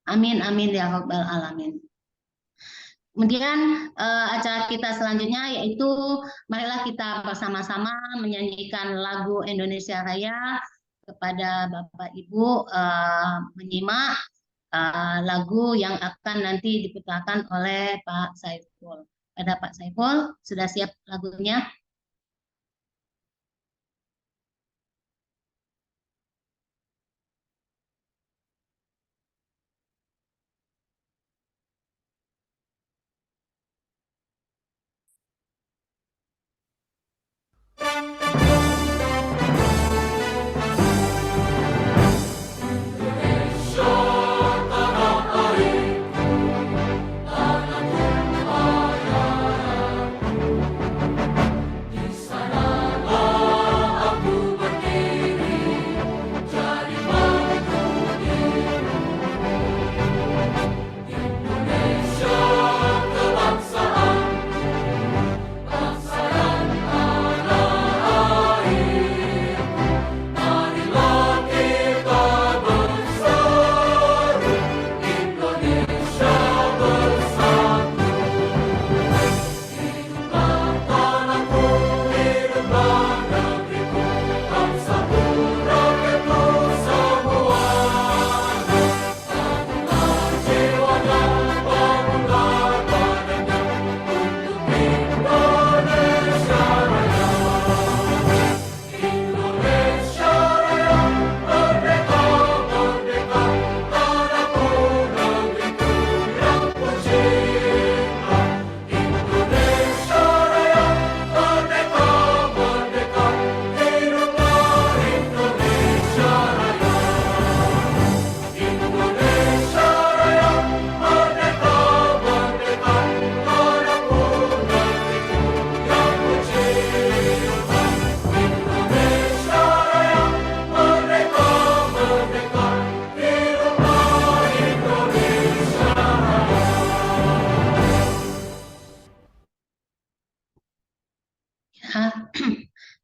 Amin, amin ya rabbal alamin. Kemudian acara kita selanjutnya yaitu marilah kita bersama-sama menyanyikan lagu Indonesia Raya kepada Bapak Ibu menyimak lagu yang akan nanti diputarkan oleh Pak Saiful. Pada Pak Saiful, sudah siap lagunya?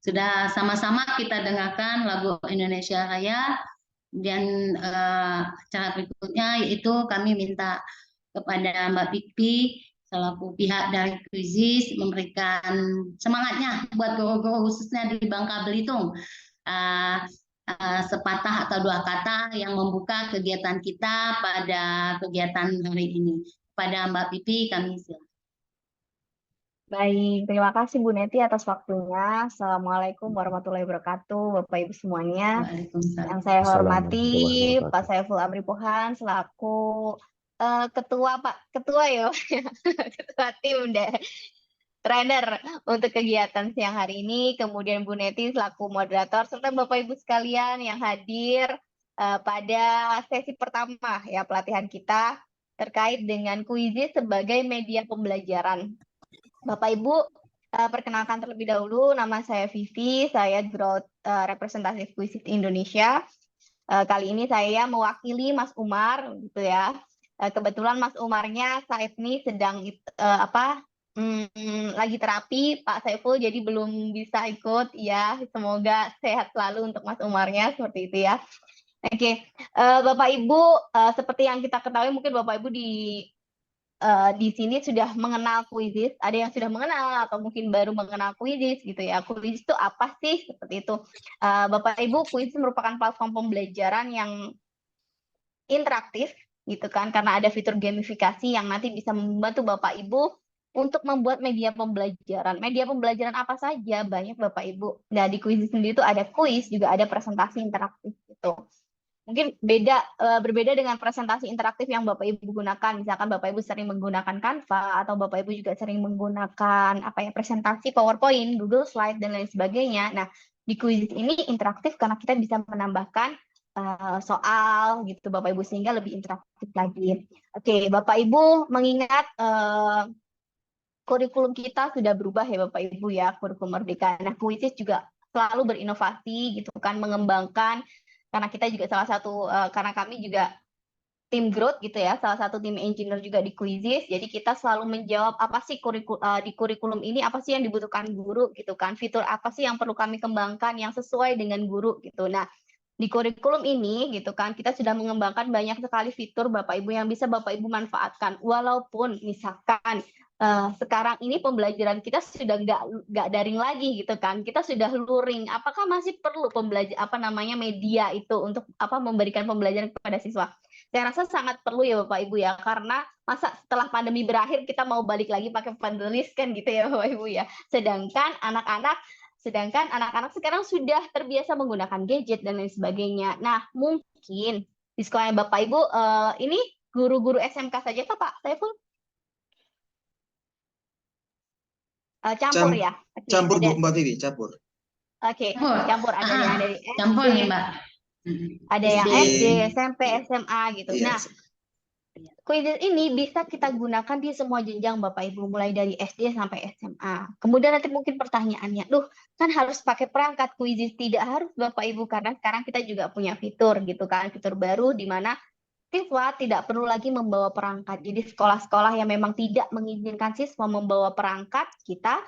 Sudah sama-sama kita dengarkan lagu Indonesia Raya. Dan cara berikutnya yaitu kami minta kepada Mbak Pikpi selaku pihak dari Kwizis memberikan semangatnya buat guru-guru khususnya di Bangka Belitung. Sepatah atau dua kata yang membuka kegiatan kita pada kegiatan hari ini. Pada Mbak Pipi kami silakan. Baik, terima kasih Bu Neti atas waktunya. Assalamualaikum warahmatullahi wabarakatuh, Bapak Ibu semuanya. Yang saya hormati Pak Saiful Amri Pohan selaku ketua ya, ketua tim trainer untuk kegiatan siang hari ini. Kemudian Bu Neti selaku moderator serta Bapak Ibu sekalian yang hadir pada sesi pertama ya pelatihan kita terkait dengan Kwizis sebagai media pembelajaran. Bapak Ibu, perkenalkan terlebih dahulu, nama saya Vivi, saya Growth Representative Kwizis Indonesia. Kali ini saya mewakili Mas Umar, gitu ya. Kebetulan Mas Umarnya saat ini sedang lagi terapi, Pak Saiful, jadi belum bisa ikut. Ya, semoga sehat selalu untuk Mas Umarnya, seperti itu ya. Oke, Bapak Ibu, seperti yang kita ketahui, mungkin Bapak Ibu di sini sudah mengenal Kwizis, ada yang sudah mengenal atau mungkin baru mengenal Kwizis gitu ya. Kwizis itu apa sih? Seperti itu. Bapak Ibu, Kwizis merupakan platform pembelajaran yang interaktif gitu kan, karena ada fitur gamifikasi yang nanti bisa membantu Bapak Ibu untuk membuat media pembelajaran. Media pembelajaran apa saja? Banyak Bapak Ibu. Nah, di Kwizis sendiri itu ada kuis, juga ada presentasi interaktif gitu. Mungkin berbeda dengan presentasi interaktif yang Bapak Ibu gunakan. Misalkan Bapak Ibu sering menggunakan Canva atau Bapak Ibu juga sering menggunakan presentasi PowerPoint, Google Slide dan lain sebagainya. Nah, di Kwizis ini interaktif karena kita bisa menambahkan soal gitu Bapak Ibu sehingga lebih interaktif lagi. Oke, Bapak Ibu mengingat kurikulum kita sudah berubah ya Bapak Ibu ya, kurikulum Merdeka. Nah, Kwizis juga selalu berinovasi gitu kan, mengembangkan karena kita juga salah satu karena kami juga tim growth gitu ya, salah satu tim engineer juga di Kwizis. Jadi kita selalu menjawab apa sih di kurikulum ini apa sih yang dibutuhkan guru gitu kan, fitur apa sih yang perlu kami kembangkan yang sesuai dengan guru gitu. Nah, di kurikulum ini gitu kan kita sudah mengembangkan banyak sekali fitur Bapak Ibu yang bisa Bapak Ibu manfaatkan. Walaupun misalkan sekarang ini pembelajaran kita sudah nggak daring lagi gitu kan, kita sudah luring. Apakah masih perlu media itu untuk memberikan pembelajaran kepada siswa? Saya rasa sangat perlu ya Bapak Ibu ya, karena masa setelah pandemi berakhir kita mau balik lagi pakai panelis kan gitu ya Bapak Ibu ya. Sedangkan anak-anak sekarang sudah terbiasa menggunakan gadget dan lain sebagainya. Nah, mungkin di sekolahnya Bapak Ibu ini guru-guru SMK saja kah Pak Saiful? Campur ya? Oke, Campur ada. Bu Mbak Tiwi, campur. Oke, campur. Ada yang dari campur SD, nih Mbak. ada yang SD. SD, SMP, SMA gitu. Iya. Nah, Quizzes ini bisa kita gunakan di semua jenjang Bapak Ibu, mulai dari SD sampai SMA. Kemudian nanti mungkin pertanyaannya, kan harus pakai perangkat Quizzes. Tidak harus Bapak Ibu, karena sekarang kita juga punya fitur gitu kan, fitur baru di mana siswa tidak perlu lagi membawa perangkat. Jadi sekolah-sekolah yang memang tidak mengizinkan siswa membawa perangkat, kita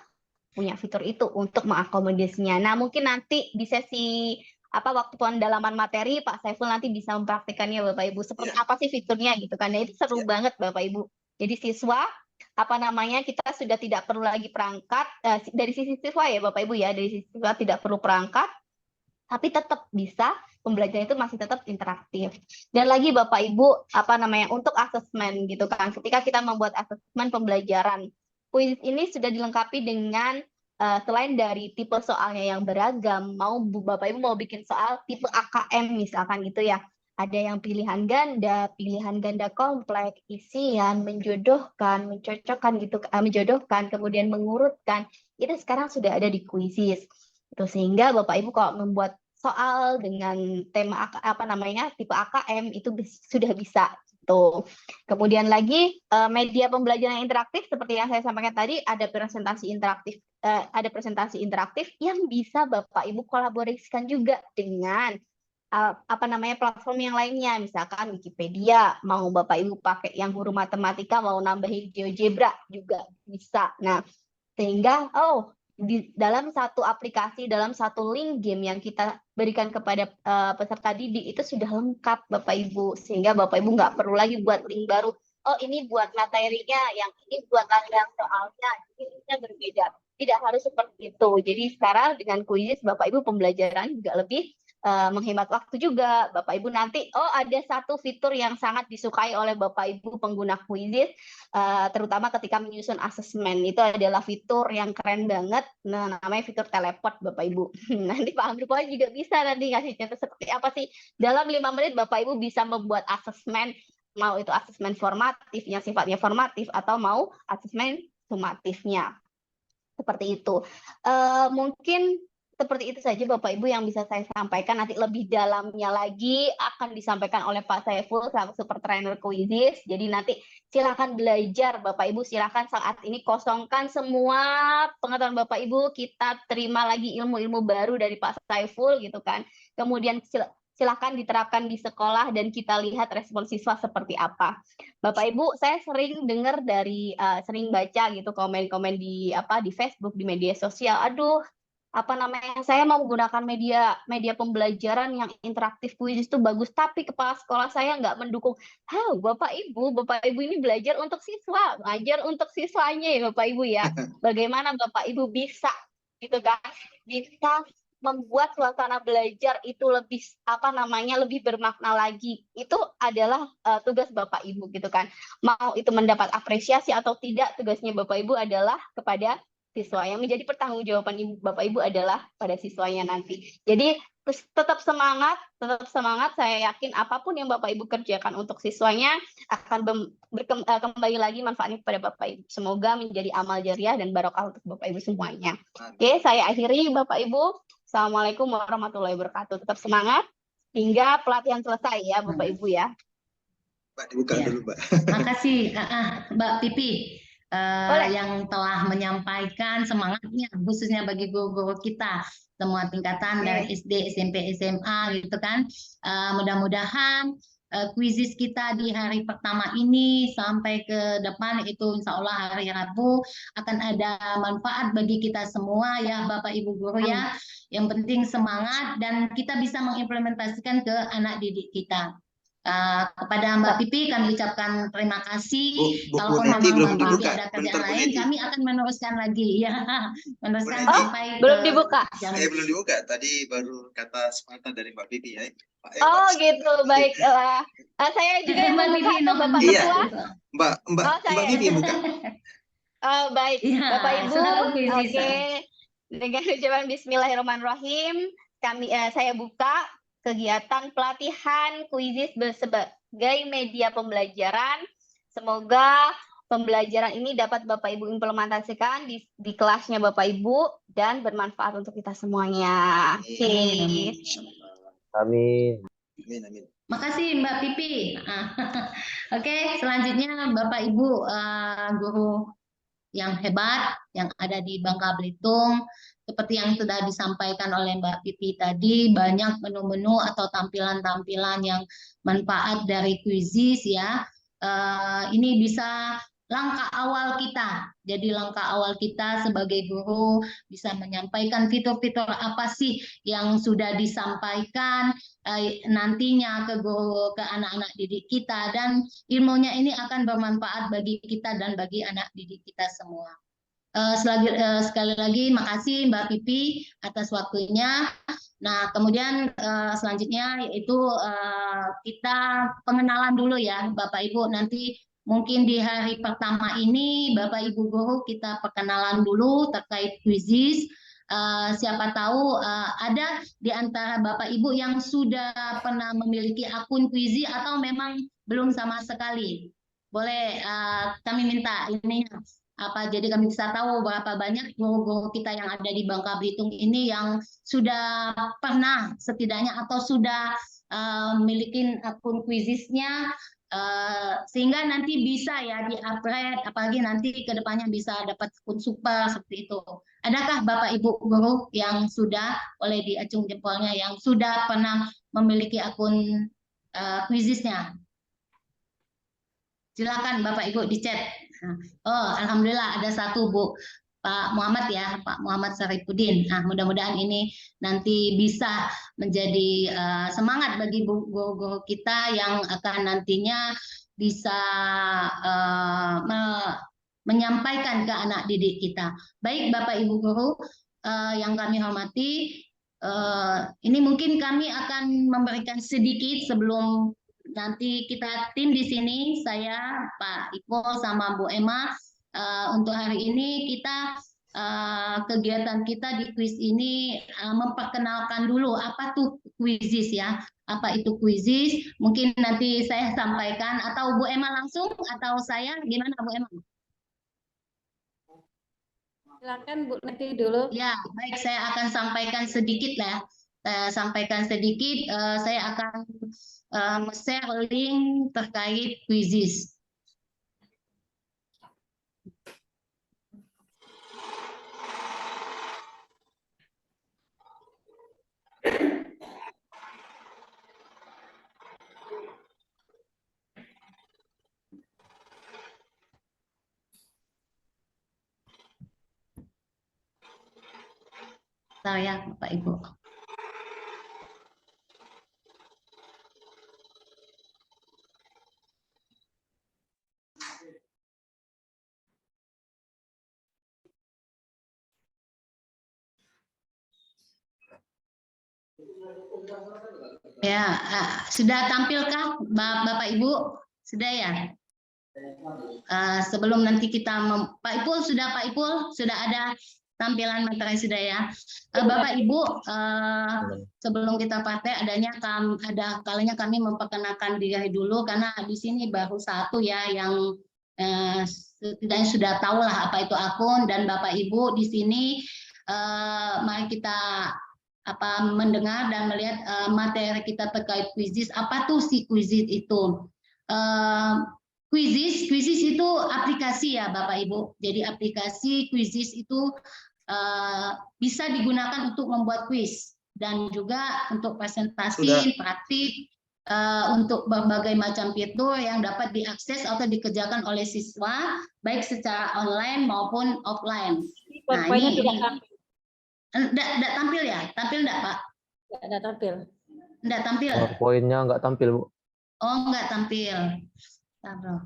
punya fitur itu untuk mengakomodasinya. Nah, mungkin nanti di sesi waktu pendalaman materi Pak Saiful nanti bisa mempraktikannya Bapak Ibu seperti apa sih fiturnya gitu kan. Nah, itu seru banget Bapak Ibu. Jadi siswa kita sudah tidak perlu lagi perangkat dari sisi siswa ya Bapak Ibu ya, dari sisi siswa tidak perlu perangkat, tapi tetap bisa pembelajaran itu masih tetap interaktif. Dan lagi Bapak Ibu untuk asesmen gitu kan, ketika kita membuat asesmen pembelajaran, kuis ini sudah dilengkapi dengan selain dari tipe soalnya yang beragam, Bapak Ibu mau bikin soal tipe AKM misalkan gitu ya, ada yang pilihan ganda kompleks, isian, menjodohkan, mencocokkan gitu, menjodohkan, kemudian mengurutkan, itu sekarang sudah ada di Quizizz. Itu sehingga Bapak Ibu kalau membuat soal dengan tema tipe AKM itu sudah bisa gitu. Kemudian lagi media pembelajaran interaktif seperti yang saya sampaikan tadi, ada presentasi interaktif yang bisa Bapak Ibu kolaborasikan juga dengan platform yang lainnya, misalkan Wikipedia, mau Bapak Ibu pakai yang guru matematika mau nambahin GeoGebra juga bisa. Nah, sehingga di dalam satu aplikasi, dalam satu link game yang kita berikan kepada peserta didik itu sudah lengkap Bapak Ibu, sehingga Bapak Ibu nggak perlu lagi buat link baru. Ini buat materinya, yang ini buat rangkaian soalnya, ini berbeda. Tidak harus seperti itu. Jadi sekarang dengan kuis Bapak Ibu pembelajaran juga lebih menghemat waktu juga. Bapak Ibu nanti ada satu fitur yang sangat disukai oleh Bapak Ibu pengguna Quizizz, terutama ketika menyusun asesmen, itu adalah fitur yang keren banget. Nah, namanya fitur teleport Bapak Ibu. Nanti Pak Andri juga bisa nanti ngasih contoh seperti apa sih. Dalam 5 menit Bapak Ibu bisa membuat asesmen, mau itu asesmen formatif yang sifatnya formatif atau mau asesmen sumatifnya. Seperti itu. Mungkin seperti itu saja Bapak Ibu yang bisa saya sampaikan. Nanti lebih dalamnya lagi akan disampaikan oleh Pak Saiful selaku super trainer Quizizz. Jadi nanti silakan belajar Bapak Ibu, silakan saat ini kosongkan semua pengetahuan Bapak Ibu, kita terima lagi ilmu-ilmu baru dari Pak Saiful gitu kan. Kemudian silakan diterapkan di sekolah dan kita lihat respon siswa seperti apa. Bapak Ibu, saya sering dengar sering baca gitu komen-komen di Facebook, di media sosial. Aduh, saya mau menggunakan media pembelajaran yang interaktif Quizizz itu bagus, tapi kepala sekolah saya nggak mendukung. Bapak Ibu ini belajar untuk siswa, ngajar untuk siswanya ya Bapak Ibu ya. Bagaimana Bapak Ibu bisa gitu kan, bisa membuat suasana belajar itu lebih lebih bermakna lagi. Itu adalah tugas Bapak Ibu gitu kan. Mau itu mendapat apresiasi atau tidak, tugasnya Bapak Ibu adalah kepada siswa. Yang menjadi pertanggungjawaban Bapak Ibu adalah pada siswanya nanti. Jadi tetap semangat. Saya yakin apapun yang Bapak Ibu kerjakan untuk siswanya akan kembali lagi manfaatnya kepada Bapak Ibu. Semoga menjadi amal jariah dan barokah untuk Bapak Ibu semuanya. Oke, saya akhiri Bapak Ibu. Assalamualaikum warahmatullahi wabarakatuh. Tetap semangat hingga pelatihan selesai ya Bapak Ibu ya. Mbak dibuka dulu Mbak. Makasih Mbak Pipi. Yang telah menyampaikan semangatnya khususnya bagi guru-guru kita semua tingkatan dari SD, SMP, SMA gitu kan. Mudah-mudahan kuisis kita di hari pertama ini sampai ke depan itu insya Allah hari Rabu akan ada manfaat bagi kita semua ya Bapak Ibu guru ya. Yang penting semangat dan kita bisa mengimplementasikan ke anak didik kita. Kepada Mbak Pipi kami ucapkan terima kasih. Kalaupun Neti memang belum Mbak Pipi dibuka. ada kerjaan Bentar, Bu lain, Neti. kami akan meneruskan lagi ya, meneruskan Bu Neti. sampai Belum ke dibuka. jam. Belum dibuka. Tadi baru kata sepatah dari Mbak Pipi ya. Oh gitu, baiklah. Saya juga yang Mbak mau buka Pipi atau mohon Bapak Iya. Ketua? Mbak Oh, saya. Pipi buka. Oh, baik, Iya, Bapak Ibu. selalu kuisis. Oke, dengan ucapan Bismillahirrahmanirrahim, saya buka kegiatan pelatihan kuisis sebagai media pembelajaran. Semoga pembelajaran ini dapat Bapak Ibu implementasikan di kelasnya Bapak Ibu dan bermanfaat untuk kita semuanya. Oke. Amin. Amin. Makasih Mbak Pipi. Oke, selanjutnya Bapak Ibu guru yang hebat yang ada di Bangka Belitung. Seperti yang sudah disampaikan oleh Mbak Pipi tadi, banyak menu-menu atau tampilan-tampilan yang manfaat dari kuisis ya. Ini bisa langkah awal kita. Jadi langkah awal kita sebagai guru bisa menyampaikan fitur-fitur apa sih yang sudah disampaikan nantinya ke guru, ke anak-anak didik kita, dan ilmunya ini akan bermanfaat bagi kita dan bagi anak didik kita semua. Sekali lagi makasih Mbak Pipi atas waktunya. Nah, kemudian selanjutnya yaitu kita pengenalan dulu ya Bapak Ibu. Nanti mungkin di hari pertama ini Bapak Ibu guru kita perkenalan dulu terkait kuisis. Siapa tahu ada di antara Bapak Ibu yang sudah pernah memiliki akun kuisis atau memang belum sama sekali. Boleh kami minta ini jadi kami bisa tahu berapa banyak guru-guru kita yang ada di Bangka Belitung ini yang sudah pernah setidaknya atau sudah memiliki akun kuisisnya sehingga nanti bisa ya di-upgrade, apalagi nanti ke depannya bisa dapat akun super seperti itu. Adakah Bapak Ibu guru yang sudah, boleh diacung jempolnya, yang sudah pernah memiliki akun kuisisnya? Silakan Bapak Ibu di chat. Oh, alhamdulillah ada satu Bu, Pak Muhammad ya, Pak Muhammad Saripudin. Nah, mudah-mudahan ini nanti bisa menjadi semangat bagi guru-guru kita yang akan nantinya bisa menyampaikan ke anak didik kita. Baik Bapak Ibu guru yang kami hormati, ini mungkin kami akan memberikan sedikit sebelum nanti kita tim di sini, saya, Pak Ipo, sama Bu Emma, untuk hari ini kita kegiatan kita di kuis ini memperkenalkan dulu apa tuh kuisis ya, apa itu kuisis. Mungkin nanti saya sampaikan atau Bu Emma langsung atau saya, gimana Bu Emma? Silakan Bu Neti dulu. Ya, baik, saya akan sampaikan sedikit lah. Saya akan share link terkait kuisis. Saya Bapak Ibu. Ya, sudah tampilkah Bapak Ibu? Sudah ya? Sebelum nanti kita Pak Ipul sudah ada tampilan materi sudah ya. Bapak Ibu, sebelum kita praktek ada kalanya kami memperkenalkan diri dulu karena di sini baru satu ya yang setidaknya sudah tahu lah apa itu akun, dan Bapak Ibu di sini mari kita mendengar dan melihat materi kita terkait kuisis. Apa tuh si kuisis itu? Kuisis itu aplikasi ya Bapak Ibu. Jadi aplikasi kuisis itu bisa digunakan untuk membuat kuis dan juga untuk presentasi, praktik, untuk berbagai macam fitur yang dapat diakses atau dikerjakan oleh siswa baik secara online maupun offline. Nah, PowerPoint-nya ini tidak tampil. enggak tampil ya? Tampil enggak, Pak? Tidak tampil. Enggak tampil. PowerPoint-nya nggak tampil, Bu. Oh, enggak tampil. Taruh.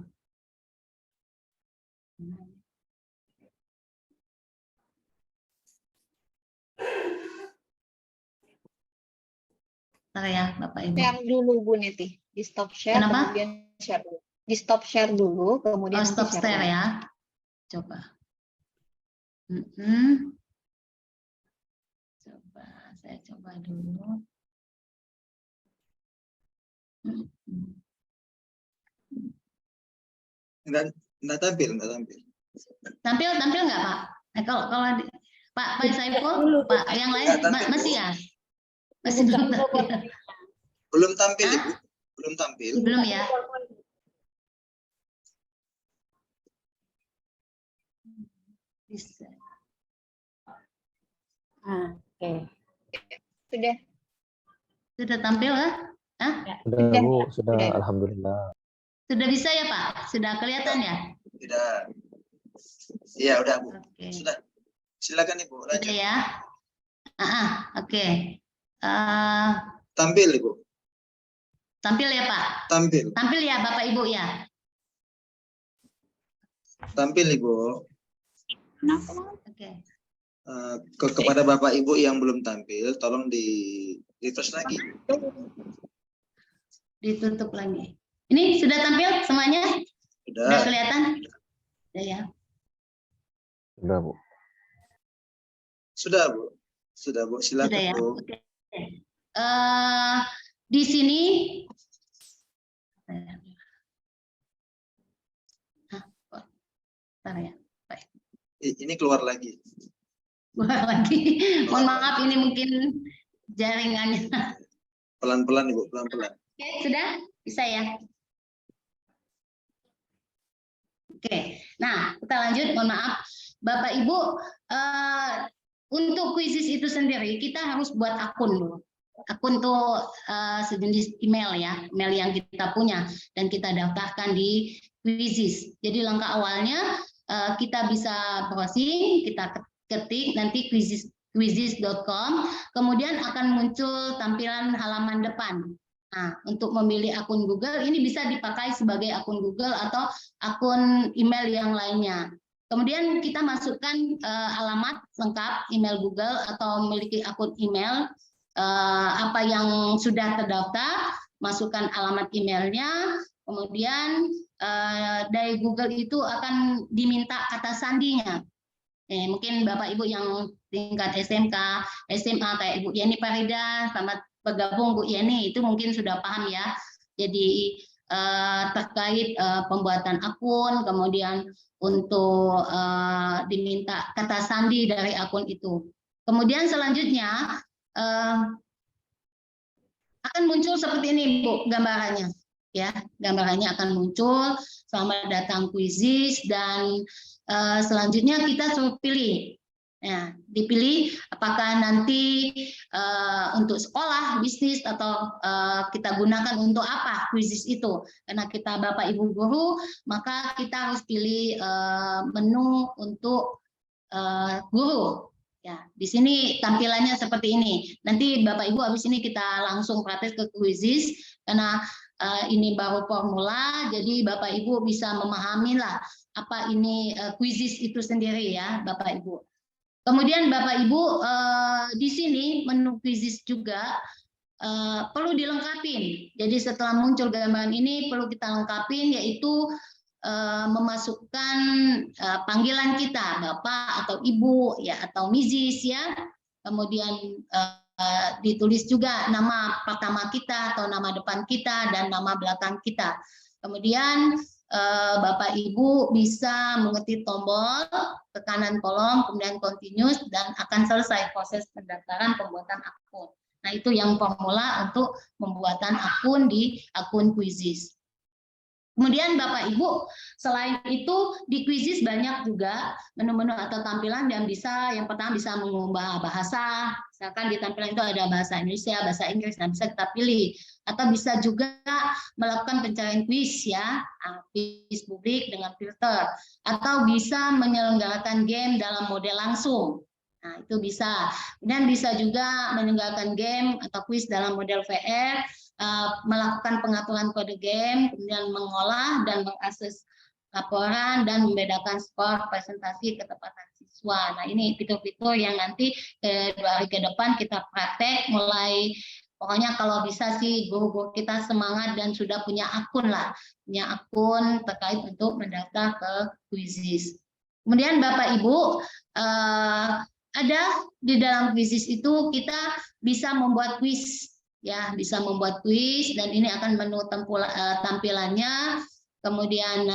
Bentar ya, Bapak Ibu. Share dulu Bu Neti, di stop share Kenapa? kemudian share dulu. Di stop share dulu kemudian Oh, nanti stop share share lagi. ya. Coba. Mm-mm. Coba, saya coba dulu. Mm-mm. Enggak tampil, enggak tampil. Tampil nggak Pak? Kalau Pak Saiful, Dulu, Pak yang lain Nggak tampil, masih Bu. ya? Masih belum tampil. Belum tampil, Hah? Ibu. Belum tampil. Belum ya? Bisa. Oke. Sudah. Sudah tampil ya? Hah? Sudah, Bu. Sudah, Sudah. alhamdulillah. Sudah bisa ya Pak? Sudah kelihatan ya? Tidak. Iya, udah, Bu. Oke. Sudah. Silakan Ibu, Sudah lanjut. ya? Oke. Tampil, Ibu. Tampil ya Pak? Tampil. Tampil ya Bapak Ibu ya? Tampil, Ibu. Oke. Kepada Bapak Ibu yang belum tampil, tolong di refresh lagi. Ditutup lagi. Ini sudah tampil semuanya? Sudah Sudah. kelihatan? Sudah ya? Sudah, Bu. Sudah, Bu. Sudah, Bu. Silakan, Sudah ya? Bu. Oke. Di sini Bentar ya. Baik. Ini keluar lagi. Keluar lagi. Mohon maaf ini mungkin jaringannya. Pelan-pelan, Ibu, pelan-pelan. Oke, sudah? Bisa ya? Oke. Nah, kita lanjut. Mohon maaf. Bapak Ibu, untuk kuisis itu sendiri kita harus buat akun dulu. Akun tuh sejenis email ya, email yang kita punya dan kita daftarkan di Quizizz. Jadi langkah awalnya kita bisa browsing, kita ketik nanti quizizz.com, kemudian akan muncul tampilan halaman depan. Nah, untuk memilih akun Google ini bisa dipakai sebagai akun Google atau akun email yang lainnya. Kemudian kita masukkan alamat lengkap email Google atau memiliki akun email apa yang sudah terdaftar, masukkan alamat emailnya, kemudian dari Google itu akan diminta kata sandinya. Mungkin Bapak Ibu yang tingkat SMK, SMA kayak Ibu Yeni Farida, selamat bergabung Bu Yeni, itu mungkin sudah paham ya. Jadi terkait pembuatan akun, kemudian untuk diminta kata sandi dari akun itu. Kemudian selanjutnya akan muncul seperti ini Bu gambarannya ya, gambarannya akan muncul selamat datang Quizizz dan selanjutnya kita suruh pilih. Nah, dipilih apakah nanti untuk sekolah, bisnis atau kita gunakan untuk apa Quizizz itu. Karena kita Bapak Ibu guru, maka kita harus pilih menu untuk guru. Ya, di sini tampilannya seperti ini. Nanti Bapak Ibu habis ini kita langsung praktek ke Quizizz karena ini baru formula, jadi Bapak Ibu bisa memahami lah apa ini Quizizz itu sendiri ya, Bapak Ibu. Kemudian Bapak Ibu di sini menu Quizizz juga perlu dilengkapi. Jadi setelah muncul gambaran ini perlu kita lengkapin yaitu memasukkan panggilan kita Bapak atau Ibu ya atau Mrs ya, kemudian ditulis juga nama pertama kita atau nama depan kita dan nama belakang kita. Kemudian Bapak Ibu bisa mengetik tombol ke kanan kolom kemudian continuous dan akan selesai proses pendaftaran pembuatan akun. Nah itu yang formula untuk pembuatan akun di akun Quizizz. Kemudian Bapak Ibu, selain itu di Quizizz banyak juga menu-menu atau tampilan yang pertama bisa mengubah bahasa. Misalkan di tampilan itu ada bahasa Indonesia, bahasa Inggris, nah bisa kita pilih. Atau bisa juga melakukan pencarian kuis ya, kuis publik dengan filter. Atau bisa menyelenggarakan game dalam model langsung. Nah, itu bisa. Dan bisa juga menyelenggarakan game atau kuis dalam model VR, melakukan pengaturan kode game, kemudian mengolah dan mengakses laporan dan membedakan skor presentasi ketepatan siswa. Nah, ini fitur-fitur yang nanti 2 hari ke depan kita praktek mulai. Pokoknya kalau bisa sih guru-guru kita semangat dan sudah punya akun lah, punya akun terkait untuk mendaftar ke Quizizz. Kemudian Bapak Ibu, ada di dalam Quizizz itu kita bisa membuat kuis. Ya, bisa membuat kuis dan ini akan menu tampilannya. Kemudian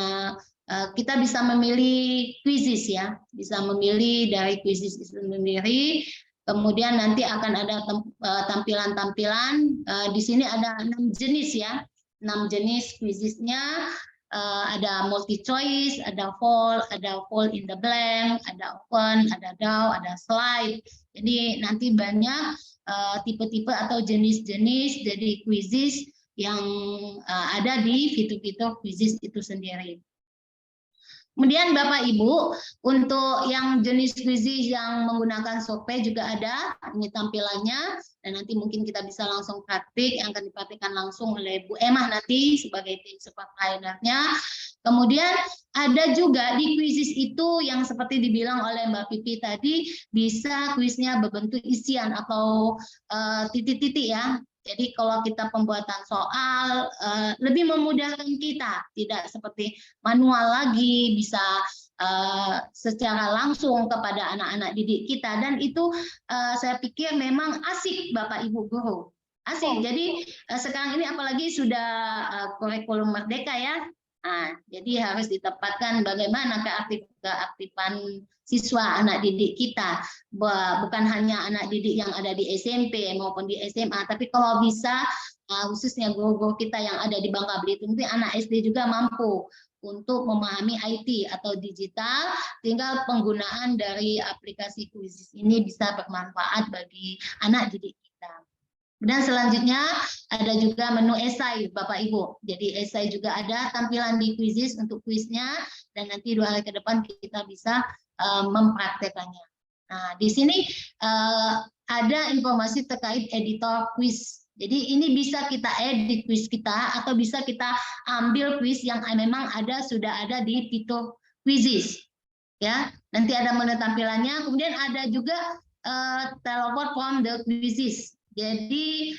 kita bisa memilih Quizizz ya, bisa memilih dari Quizizz itu sendiri. Kemudian nanti akan ada tampilan-tampilan. Di sini ada 6 jenis ya, 6 jenis Quizizz-nya. Ada multi choice, ada fall in the blank, ada open, ada down, ada slide. Jadi nanti banyak tipe-tipe atau jenis-jenis dari Quizizz yang ada di fitur-fitur Quizizz itu sendiri. Kemudian Bapak Ibu, untuk yang jenis Quizizz yang menggunakan survei juga ada, ini tampilannya, dan nanti mungkin kita bisa langsung praktik, yang akan dipraktikkan langsung oleh Bu Emah nanti sebagai tim supervisornya. Kemudian ada juga di Quizizz itu yang seperti dibilang oleh Mbak Pipi tadi, bisa kuisnya berbentuk isian atau titik-titik ya. Jadi kalau kita pembuatan soal lebih memudahkan kita, tidak seperti manual lagi, bisa secara langsung kepada anak-anak didik kita, dan itu saya pikir memang asik Bapak Ibu guru, asik. Jadi sekarang ini apalagi sudah kurikulum merdeka ya. Nah, jadi harus ditempatkan bagaimana keaktifan siswa anak didik kita, bukan hanya anak didik yang ada di SMP maupun di SMA, tapi kalau bisa khususnya guru-guru kita yang ada di Bangka Belitung, anak SD juga mampu untuk memahami IT atau digital, tinggal penggunaan dari aplikasi Quizizz ini bisa bermanfaat bagi anak didik kita. Dan selanjutnya ada juga menu esai Bapak Ibu. Jadi esai juga ada tampilan di Quizizz untuk kuisnya, dan nanti 2 hari ke depan kita bisa mempraktekannya. Nah, di sini ada informasi terkait editor quiz. Jadi ini bisa kita edit quiz kita, atau bisa kita ambil quiz yang memang sudah ada di fitur Quizizz. Ya, nanti ada menu tampilannya. Kemudian ada juga teleport from the Quizizz. Jadi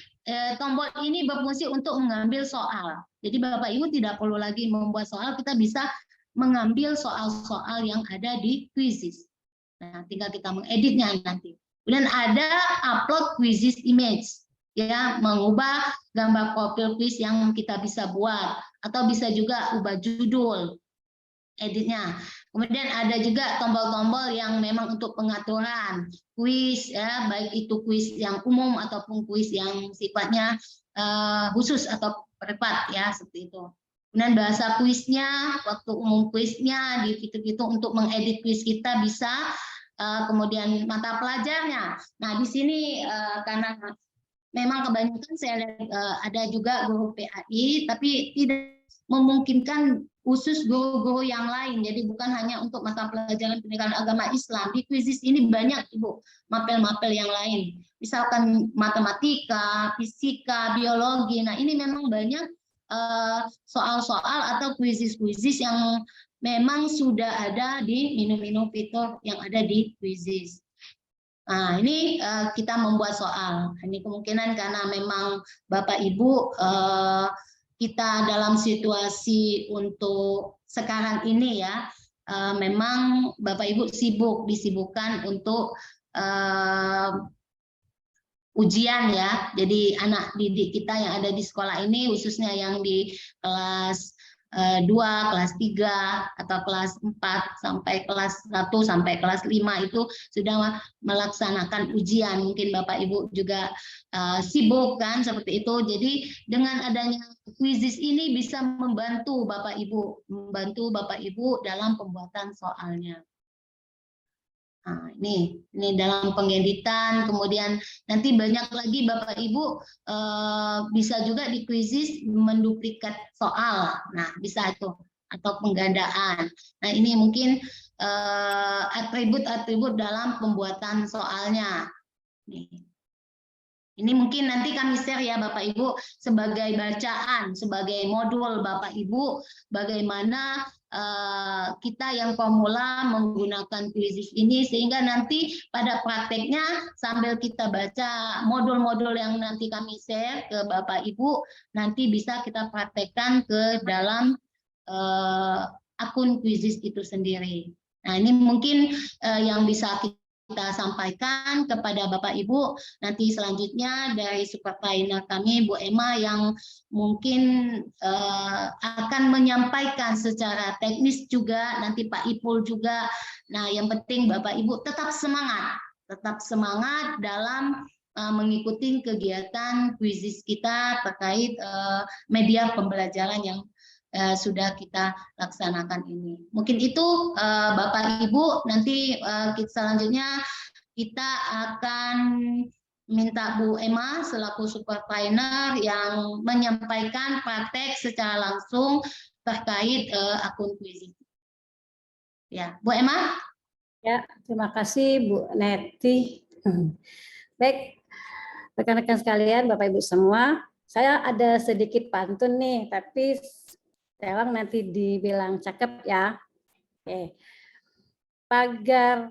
tombol ini berfungsi untuk mengambil soal. Jadi Bapak Ibu tidak perlu lagi membuat soal, kita bisa mengambil soal-soal yang ada di Quizizz. Nah, tinggal kita mengeditnya nanti. Kemudian ada upload Quizizz image, ya, mengubah gambar profil quiz yang kita bisa buat, atau bisa juga ubah judul editnya. Kemudian ada juga tombol-tombol yang memang untuk pengaturan kuis ya, baik itu kuis yang umum ataupun kuis yang sifatnya khusus atau privat ya, seperti itu. Kemudian bahasa kuisnya, waktu umum kuisnya, di fitur-fitur untuk mengedit kuis kita bisa. Kemudian mata pelajarnya. Nah, di sini karena memang kebanyakan saya lihat ada juga guru PAI, tapi tidak memungkinkan khusus guru-guru yang lain. Jadi bukan hanya untuk mata pelajaran pendidikan agama Islam. Di Quizizz ini banyak Ibu mapel-mapel yang lain. Misalkan matematika, fisika, biologi. Nah, ini memang banyak soal-soal atau Quizizz yang memang sudah ada di menu-menu fitur yang ada di Quizizz. Nah, ini kita membuat soal. Ini kemungkinan karena memang Bapak Ibu kita dalam situasi untuk sekarang ini ya, memang Bapak Ibu disibukkan untuk ujian ya. Jadi anak didik kita yang ada di sekolah ini, khususnya yang di kelas 2, kelas 3, atau kelas 4 sampai kelas 1 sampai kelas 5 itu sudah melaksanakan ujian. Mungkin Bapak Ibu juga sibuk kan seperti itu. Jadi dengan adanya kuisis ini bisa membantu Bapak Ibu dalam pembuatan soalnya. Nah, ini dalam pengeditan, kemudian nanti banyak lagi Bapak Ibu bisa juga di kuisis menduplikat soal. Nah, bisa itu, atau penggandaan. Nah, ini mungkin atribut-atribut dalam pembuatan soalnya. Ini mungkin nanti kami share ya Bapak Ibu sebagai bacaan, sebagai modul Bapak Ibu, bagaimana kita yang pemula menggunakan kuisis ini, sehingga nanti pada prakteknya sambil kita baca modul-modul yang nanti kami share ke Bapak Ibu, nanti bisa kita praktekkan ke dalam akun kuisis itu sendiri. Nah, ini mungkin yang bisa kita sampaikan kepada Bapak Ibu. Nanti selanjutnya dari supervisor kami Bu Emma yang mungkin akan menyampaikan secara teknis juga, nanti Pak Ipul juga. Nah, yang penting Bapak Ibu tetap semangat dalam mengikuti kegiatan kuisis kita terkait media pembelajaran yang sudah kita laksanakan ini. Mungkin itu Bapak Ibu, nanti selanjutnya kita akan minta Bu Emma selaku supervisor yang menyampaikan praktek secara langsung terkait akun kuisis. Ya, Bu Emma? Ya, terima kasih Bu Neti. Baik, rekan-rekan sekalian, Bapak Ibu semua, saya ada sedikit pantun nih, tapi tolong nanti dibilang cakep ya. Oke. Pagar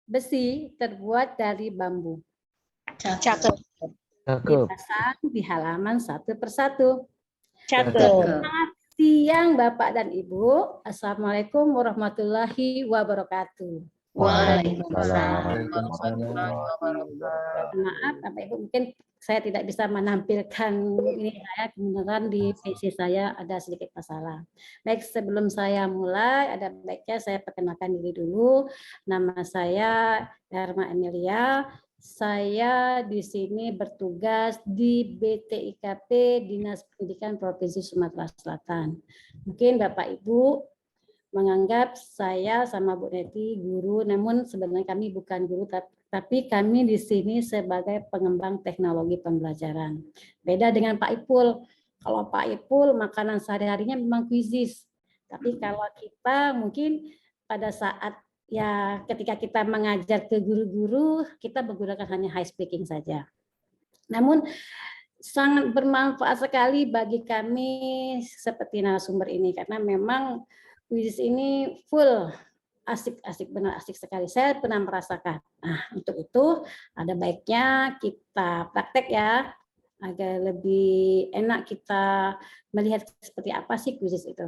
besi terbuat dari bambu. Cakep. Dipasang di halaman satu persatu. Cakep. Siang Bapak dan Ibu. Assalamualaikum warahmatullahi wabarakatuh. Waalaikumsalam. Maaf Bapak Ibu, mungkin saya tidak bisa menampilkan ini, saya kebenaran di PC saya ada sedikit masalah. Baik, sebelum saya mulai, ada baiknya saya perkenalkan diri dulu. Nama saya Herma Emilia. Saya di sini bertugas di BTIKP Dinas Pendidikan Provinsi Sumatera Selatan. Mungkin Bapak Ibu menganggap saya sama Bu Neti guru, namun sebenarnya kami bukan guru, tapi kami di sini sebagai pengembang teknologi pembelajaran. Beda dengan Pak Ipul. Kalau Pak Ipul makanan sehari-harinya memang kuisis. Tapi kalau kita mungkin pada saat ya ketika kita mengajar ke guru-guru, kita menggunakan hanya high speaking saja. Namun sangat bermanfaat sekali bagi kami seperti narasumber ini, karena memang kuisis ini full asik, benar asik sekali. Saya pernah merasakan. Nah, untuk itu ada baiknya kita praktek ya, agar lebih enak kita melihat seperti apa sih kuisis itu.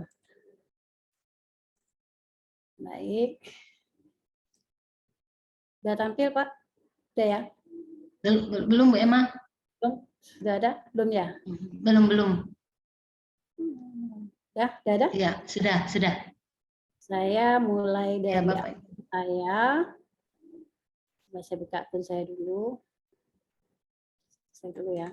Baik. Sudah tampil Pak? Sudah ya? Belum Bu Emma? Belum? Sudah ada? Belum ya? Belum. Ya, sudah ada? Ya, sudah. Saya mulai dari Bapak. saya buka akun saya dulu. Saya dulu ya.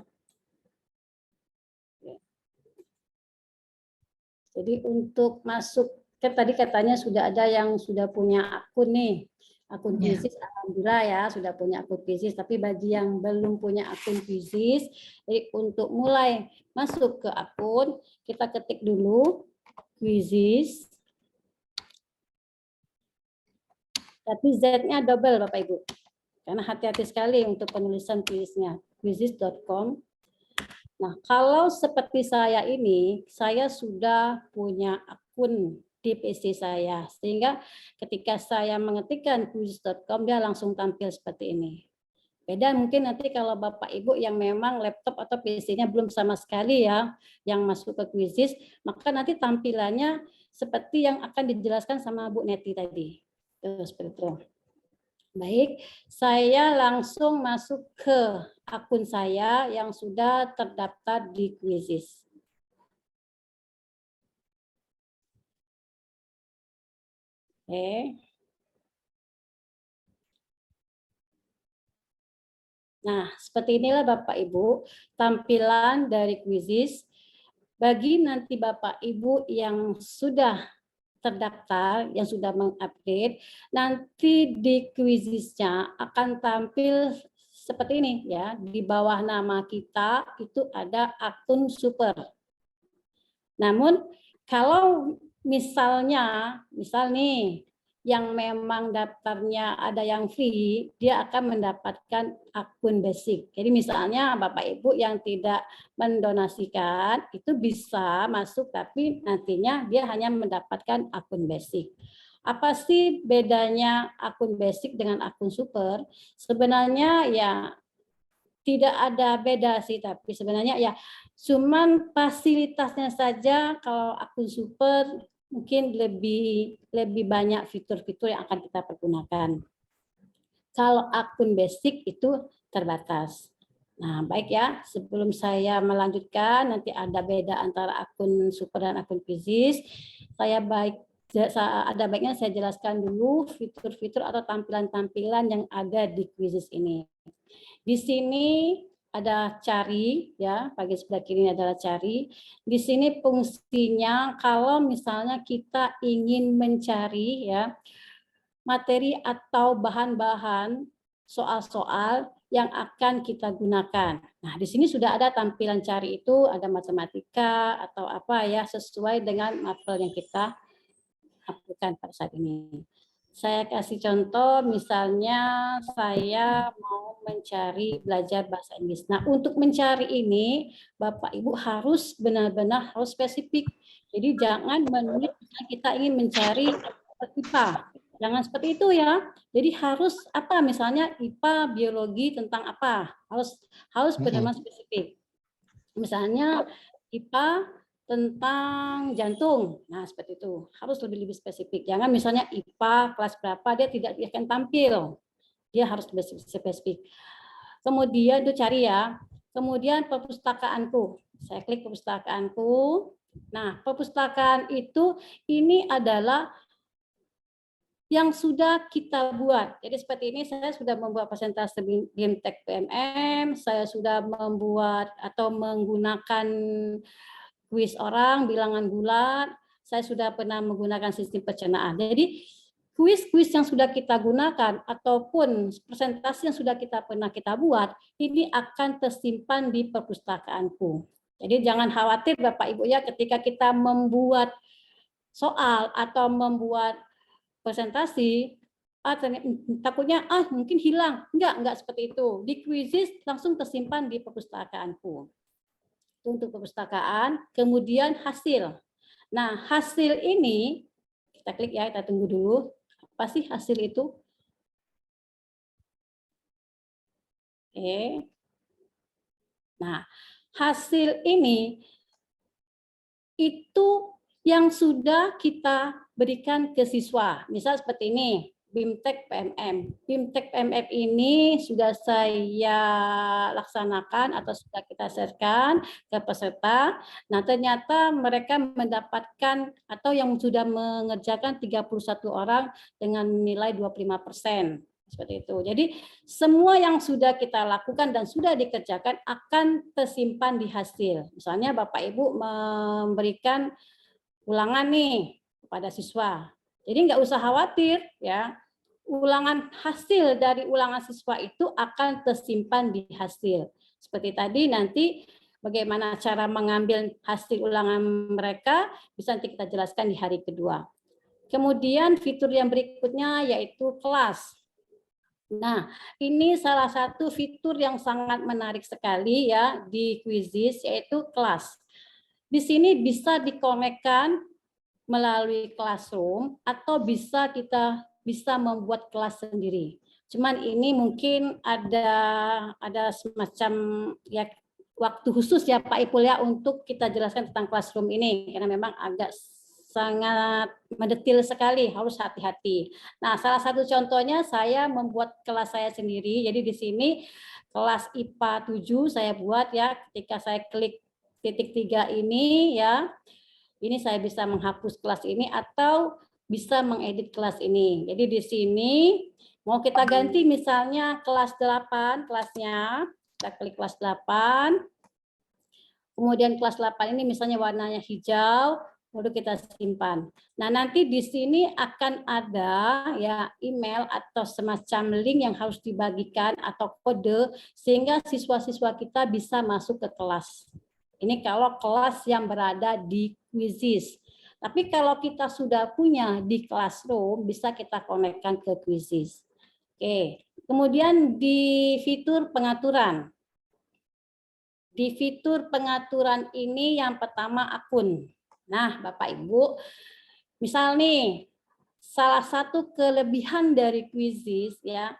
Jadi untuk masuk, kan tadi katanya sudah ada yang sudah punya akun nih. Akun kuisis, alhamdulillah ya sudah punya akun kuisis. Tapi bagi yang belum punya akun kuisis, jadi untuk mulai masuk ke akun, kita ketik dulu kuisis. Tapi Z-nya double Bapak Ibu. Karena hati-hati sekali untuk penulisan kuisisnya. Kuisis.com. Nah, kalau seperti saya ini, saya sudah punya akun di PC saya. Sehingga ketika saya mengetikkan kuisis.com, dia langsung tampil seperti ini. Beda mungkin nanti kalau Bapak Ibu yang memang laptop atau PC-nya belum sama sekali ya, yang masuk ke kuisis, maka nanti tampilannya seperti yang akan dijelaskan sama Bu Neti tadi. Seperti itu. Baik, saya langsung masuk ke akun saya yang sudah terdaftar di kuisis. Oke. Nah, seperti inilah Bapak Ibu tampilan dari Quizizz. Bagi nanti Bapak Ibu yang sudah terdaftar, yang sudah mengupdate, nanti di Quizizz-nya akan tampil seperti ini ya. Di bawah nama kita itu ada akun super. Namun kalau misal nih yang memang daftarnya ada yang free, dia akan mendapatkan akun basic. Jadi misalnya Bapak Ibu yang tidak mendonasikan itu bisa masuk, tapi nantinya dia hanya mendapatkan akun basic. Apa sih bedanya akun basic dengan akun super? Sebenarnya ya tidak ada beda sih, tapi sebenarnya ya cuman fasilitasnya saja kalau akun super mungkin lebih banyak fitur-fitur yang akan kita pergunakan. Kalau akun basic itu terbatas. Nah, baik ya, sebelum saya melanjutkan, nanti ada beda antara akun super dan akun Quizizz. Ada baiknya saya jelaskan dulu fitur-fitur atau tampilan-tampilan yang ada di Quizizz ini. Di sini ada cari ya, bagian sebelah kiri ini adalah cari. Di sini fungsinya kalau misalnya kita ingin mencari ya materi atau bahan-bahan soal-soal yang akan kita gunakan. Nah, di sini sudah ada tampilan cari itu, ada matematika atau apa ya, sesuai dengan mapel yang kita aplikasikan pada saat ini. Saya kasih contoh, misalnya saya mau mencari belajar bahasa Inggris. Nah, untuk mencari ini, Bapak Ibu harus benar-benar harus spesifik. Jadi jangan menulis kita ingin mencari IPA. Jangan seperti itu ya. Jadi harus apa? Misalnya IPA, biologi tentang apa? Harus benar-benar spesifik. Misalnya IPA tentang jantung. Nah, seperti itu. Harus lebih spesifik. Jangan misalnya IPA kelas berapa, dia tidak akan tampil. Dia harus spesifik. Kemudian itu cari ya. Kemudian perpustakaanku. Saya klik perpustakaanku. Nah, perpustakaan itu ini adalah yang sudah kita buat. Jadi seperti ini saya sudah membuat presentasi BIMTEK PMM, saya sudah membuat atau menggunakan kuis orang, bilangan bulat, saya sudah pernah menggunakan sistem pencernaan. Jadi kuis-kuis yang sudah kita gunakan ataupun presentasi yang sudah pernah kita buat, ini akan tersimpan di perpustakaanku. Jadi jangan khawatir Bapak Ibu ya ketika kita membuat soal atau membuat presentasi, takutnya mungkin hilang. Enggak seperti itu. Di Quizizz langsung tersimpan di perpustakaanku. Untuk perpustakaan, kemudian hasil. Nah, hasil ini, kita klik ya, kita tunggu dulu. Apa sih hasil itu? Oke. Nah, hasil ini itu yang sudah kita berikan ke siswa. Misal seperti ini, BIMTEK PMM. BIMTEK PMM ini sudah saya laksanakan atau sudah kita share-kan ke peserta. Nah, ternyata mereka mendapatkan atau yang sudah mengerjakan 31 orang dengan nilai 25%. Seperti itu. Jadi semua yang sudah kita lakukan dan sudah dikerjakan akan tersimpan di hasil. Misalnya Bapak Ibu memberikan ulangan nih kepada siswa. Jadi nggak usah khawatir ya. Ulangan hasil dari ulangan siswa itu akan tersimpan di hasil. Seperti tadi nanti bagaimana cara mengambil hasil ulangan mereka bisa nanti kita jelaskan di hari kedua. Kemudian fitur yang berikutnya yaitu kelas. Nah, ini salah satu fitur yang sangat menarik sekali ya di Quizizz yaitu kelas. Di sini bisa dikonekkan melalui Classroom atau kita bisa membuat kelas sendiri. Cuman ini mungkin ada semacam ya waktu khusus ya Pak Ipul ya untuk kita jelaskan tentang Classroom ini karena memang agak sangat mendetil sekali, harus hati-hati. Nah, salah satu contohnya saya membuat kelas saya sendiri. Jadi di sini kelas IPA 7 saya buat ya, ketika saya klik titik 3 ini ya, ini saya bisa menghapus kelas ini atau bisa mengedit kelas ini. Jadi di sini mau kita ganti misalnya kelas 8 kelasnya, kita klik kelas 8. Kemudian kelas 8 ini misalnya warnanya hijau, lalu kita simpan. Nah, nanti di sini akan ada ya email atau semacam link yang harus dibagikan atau kode sehingga siswa-siswa kita bisa masuk ke kelas. Ini kalau kelas yang berada di Quizizz. Tapi kalau kita sudah punya di Classroom, bisa kita konekkan ke Quizizz. Oke, kemudian di fitur pengaturan. Di fitur pengaturan ini yang pertama akun. Nah, Bapak Ibu, misal nih salah satu kelebihan dari Quizizz ya,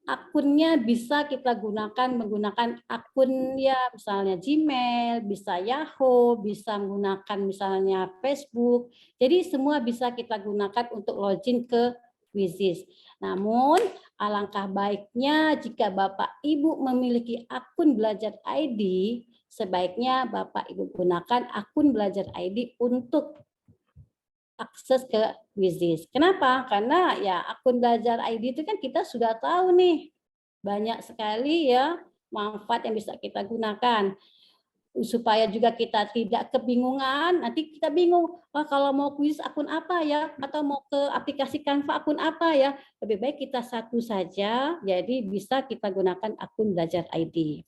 akunnya bisa kita gunakan menggunakan akun ya misalnya Gmail, bisa Yahoo, bisa menggunakan misalnya Facebook. Jadi semua bisa kita gunakan untuk login ke Quizizz. Namun alangkah baiknya jika Bapak Ibu memiliki akun Belajar ID, sebaiknya Bapak Ibu gunakan akun Belajar ID untuk akses ke Quizizz. Kenapa? Karena ya akun Belajar ID itu kan kita sudah tahu nih banyak sekali ya manfaat yang bisa kita gunakan. Supaya juga kita tidak kebingungan, nanti kita bingung, kalau mau kuis akun apa ya, atau mau ke aplikasi Canva akun apa ya, lebih baik kita satu saja, jadi bisa kita gunakan akun Belajar ID.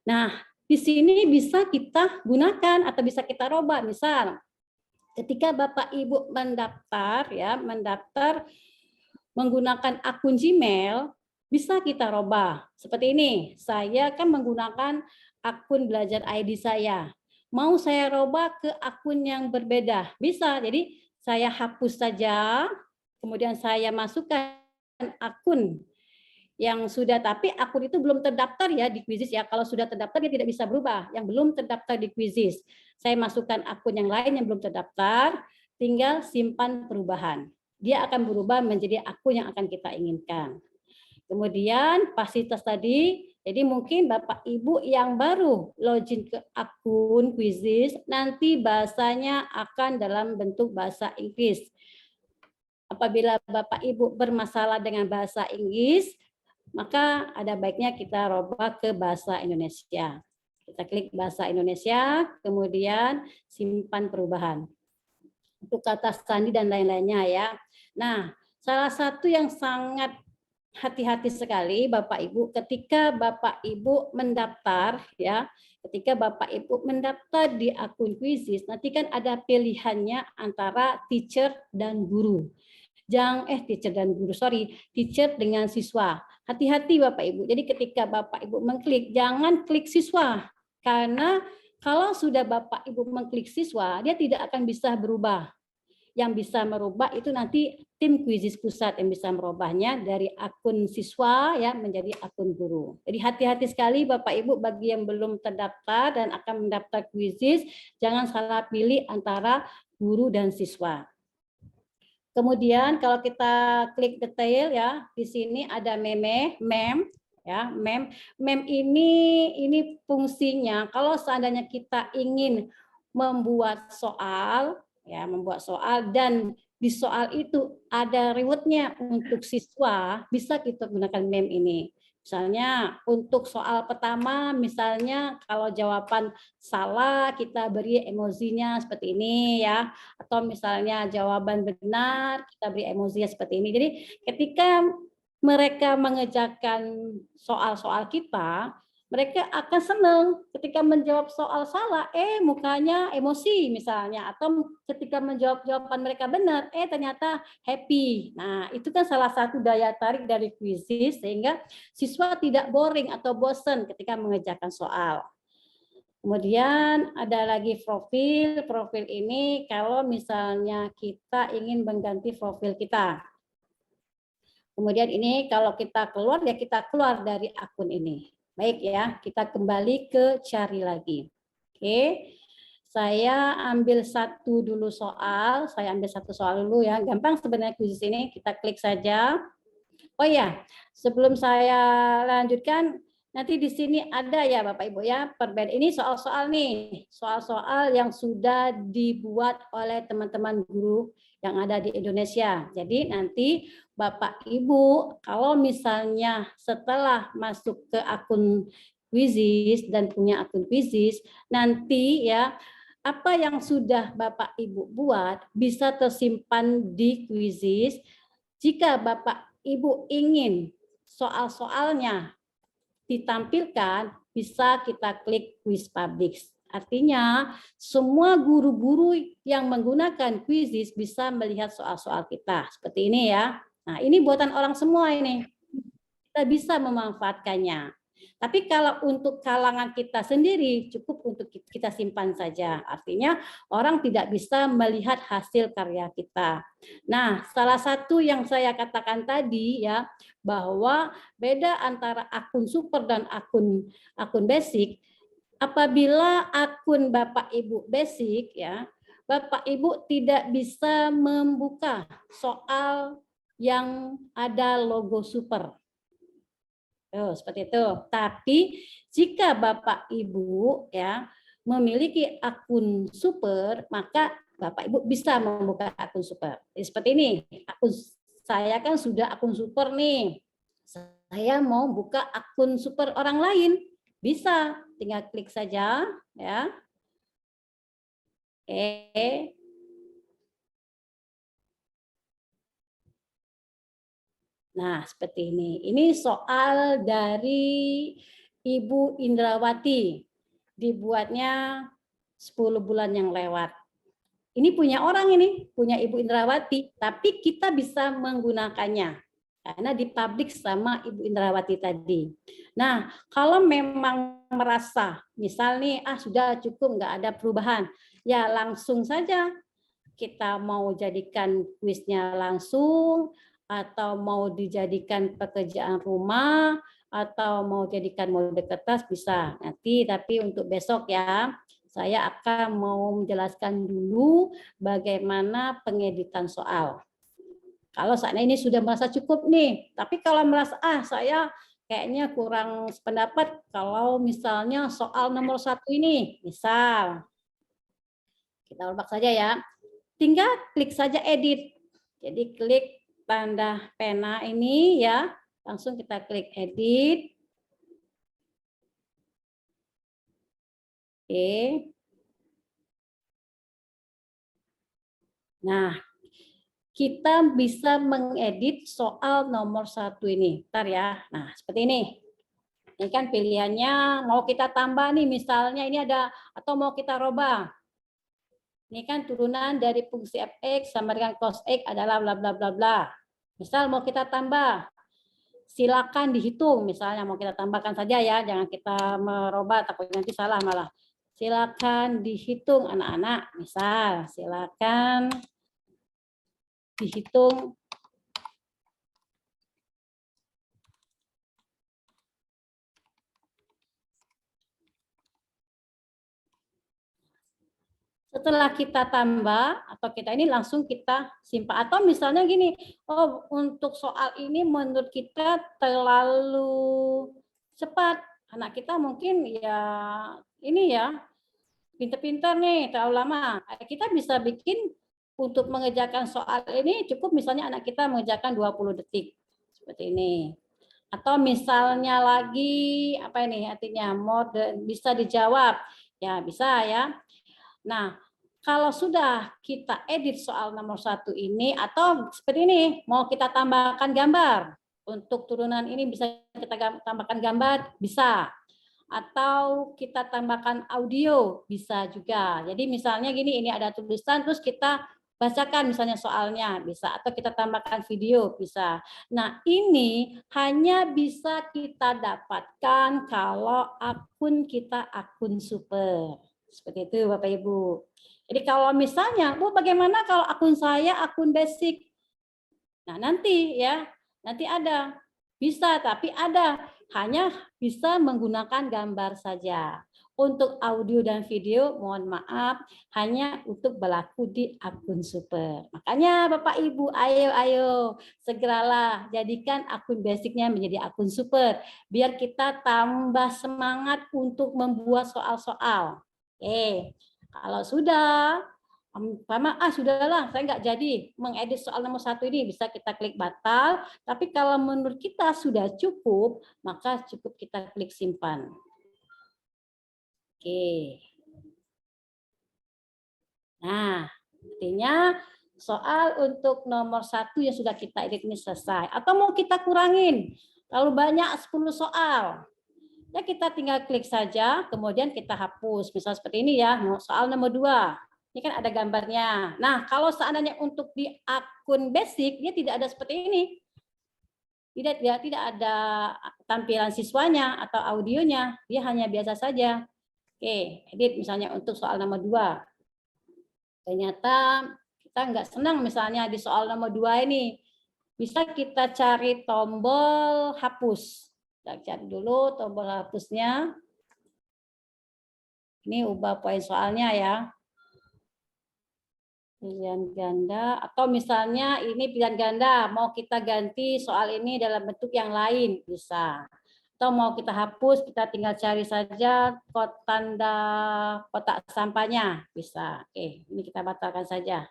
Nah, di sini bisa kita gunakan atau bisa kita robah, misal ketika Bapak Ibu mendaftar ya, mendaftar menggunakan akun Gmail, bisa kita robah. Seperti ini, saya kan menggunakan akun Belajar ID saya. Mau saya robah ke akun yang berbeda? Bisa. Jadi saya hapus saja, kemudian saya masukkan akun yang sudah, tapi akun itu belum terdaftar ya di Quizizz ya. Kalau sudah terdaftar dia tidak bisa berubah. Yang belum terdaftar di Quizizz, saya masukkan akun yang lain yang belum terdaftar, tinggal simpan perubahan. Dia akan berubah menjadi akun yang akan kita inginkan. Kemudian fasilitas tadi, jadi mungkin Bapak Ibu yang baru login ke akun Quizizz, nanti bahasanya akan dalam bentuk bahasa Inggris. Apabila Bapak Ibu bermasalah dengan bahasa Inggris, maka ada baiknya kita robah ke bahasa Indonesia. Kita klik bahasa Indonesia, kemudian simpan perubahan. Untuk kata sandi dan lain-lainnya ya. Nah, salah satu yang sangat hati-hati sekali Bapak Ibu ketika Bapak Ibu mendaftar ya, ketika Bapak Ibu mendaftar di akun Quizizz, nanti kan ada pilihannya antara teacher dan guru. Teacher dengan siswa. Hati-hati Bapak Ibu. Jadi ketika Bapak Ibu mengklik, jangan klik siswa. Karena kalau sudah Bapak Ibu mengklik siswa, dia tidak akan bisa berubah. Yang bisa merubah itu nanti tim Quizizz pusat yang bisa merubahnya dari akun siswa ya menjadi akun guru. Jadi hati-hati sekali Bapak Ibu bagi yang belum terdaftar dan akan mendaftar Quizizz, jangan salah pilih antara guru dan siswa. Kemudian kalau kita klik detail ya, di sini ada mem ya, mem ini fungsinya kalau seandainya kita ingin membuat soal ya, membuat soal dan di soal itu ada rewardnya untuk siswa, bisa kita gunakan mem ini. Misalnya untuk soal pertama, misalnya kalau jawaban salah kita beri emojinya seperti ini ya, atau misalnya jawaban benar kita beri emojinya seperti ini. Jadi ketika mereka mengerjakan soal-soal kita, mereka akan senang ketika menjawab soal salah, mukanya emosi misalnya, atau ketika menjawab jawaban mereka benar, ternyata happy. Nah, itu kan salah satu daya tarik dari Quizizz sehingga siswa tidak boring atau bosan ketika mengerjakan soal. Kemudian ada lagi profil. Profil ini kalau misalnya kita ingin mengganti profil kita. Kemudian ini kalau kita keluar, ya kita keluar dari akun ini. Baik ya, kita kembali ke cari lagi. Oke, saya ambil satu dulu soal. Saya ambil satu soal dulu ya. Gampang sebenarnya Quizizz ini. Kita klik saja. Oh ya, sebelum saya lanjutkan, nanti di sini ada ya Bapak Ibu ya, perbedaan ini soal-soal nih, soal-soal yang sudah dibuat oleh teman-teman guru yang ada di Indonesia. Jadi nanti Bapak Ibu kalau misalnya setelah masuk ke akun Quizizz dan punya akun Quizizz, nanti ya apa yang sudah Bapak Ibu buat bisa tersimpan di Quizizz. Jika Bapak Ibu ingin soal-soalnya ditampilkan, bisa kita klik Quiz Publish. Artinya, semua guru-guru yang menggunakan Quizizz bisa melihat soal-soal kita. Seperti ini ya. Nah, ini buatan orang semua ini. Kita bisa memanfaatkannya. Tapi kalau untuk kalangan kita sendiri, cukup untuk kita simpan saja. Artinya, orang tidak bisa melihat hasil karya kita. Nah, salah satu yang saya katakan tadi ya, bahwa beda antara akun super dan akun basic. Apabila akun Bapak Ibu basic ya, Bapak Ibu tidak bisa membuka soal yang ada logo super. Seperti itu. Tapi jika Bapak Ibu ya memiliki akun super, maka Bapak Ibu bisa membuka akun super. Seperti ini. Akun saya kan sudah akun super nih. Saya mau buka akun super orang lain. Bisa, tinggal klik saja ya. Oke. Nah, seperti ini. Ini soal dari Ibu Indrawati. Dibuatnya 10 bulan yang lewat. Ini punya orang ini, punya Ibu Indrawati, tapi kita bisa menggunakannya. Karena dipublish sama Ibu Indrawati tadi. Nah, kalau memang merasa, misal nih, sudah cukup, nggak ada perubahan, ya langsung saja kita mau jadikan kuisnya langsung, atau mau dijadikan pekerjaan rumah, atau mau jadikan mode kertas bisa. Nanti, tapi untuk besok ya, saya akan mau menjelaskan dulu bagaimana pengeditan soal. Kalau saat ini sudah merasa cukup nih, tapi kalau merasa saya kayaknya kurang sependapat kalau misalnya soal nomor 1 ini, misal kita ubah saja ya, tinggal klik saja edit. Jadi klik tanda pena ini ya, langsung kita klik edit. Oke. Nah, kita bisa mengedit soal nomor 1 ini. Bentar ya. Nah, seperti ini. Ini kan pilihannya mau kita tambah nih, misalnya ini ada, atau mau kita robah. Ini kan turunan dari fungsi fx sama dengan cos x adalah bla bla bla bla. Misal mau kita tambah, silakan dihitung. Misalnya mau kita tambahkan saja ya, jangan kita merubah takut nanti salah malah. Silakan dihitung anak-anak. Misal, silakan dihitung setelah kita tambah atau kita ini langsung kita simpan, atau misalnya gini, untuk soal ini menurut kita terlalu cepat, anak kita mungkin ya ini ya pintar-pintar nih terlalu lama, kita bisa bikin untuk mengerjakan soal ini cukup misalnya anak kita mengerjakan 20 detik seperti ini. Atau misalnya lagi apa ini artinya mode bisa dijawab ya, bisa ya. Nah, kalau sudah kita edit soal nomor 1 ini, atau seperti ini, mau kita tambahkan gambar. Untuk turunan ini bisa kita tambahkan gambar, bisa. Atau kita tambahkan audio, bisa juga. Jadi misalnya gini, ini ada tulisan, terus kita bacakan misalnya soalnya, bisa. Atau kita tambahkan video, bisa. Nah, ini hanya bisa kita dapatkan kalau akun kita akun super. Seperti itu Bapak Ibu. Jadi kalau misalnya, Bu bagaimana kalau akun saya akun basic? Nah nanti ya, nanti ada. Bisa, tapi ada. Hanya bisa menggunakan gambar saja. Untuk audio dan video, mohon maaf, hanya untuk berlaku di akun super. Makanya Bapak Ibu, ayo, segeralah jadikan akun basicnya menjadi akun super. Biar kita tambah semangat untuk membuat soal-soal. Oke, kalau sudah Umpama, sudahlah, saya nggak jadi mengedit soal nomor 1 ini, bisa kita klik batal. Tapi kalau menurut kita sudah cukup, maka cukup kita klik simpan. Oke. Nah, artinya soal untuk nomor 1 yang sudah kita edit ini selesai. Atau mau kita kurangin, terlalu banyak 10 soal. Ya kita tinggal klik saja, kemudian kita hapus. Misal seperti ini ya, soal nomor 2. Ini kan ada gambarnya. Nah, kalau seandainya untuk di akun basic, dia tidak ada seperti ini. Tidak ada tampilan siswanya atau audionya. Dia hanya biasa saja. Oke, edit misalnya untuk soal nomor 2. Ternyata kita nggak senang misalnya di soal nomor 2 ini. Bisa kita cari tombol hapus. Kita cari dulu tombol hapusnya. Ini ubah poin soalnya ya. Pilihan ganda, atau misalnya ini pilihan ganda, mau kita ganti soal ini dalam bentuk yang lain, bisa. Atau mau kita hapus, kita tinggal cari saja tanda kotak sampahnya, bisa. Oke, ini kita batalkan saja.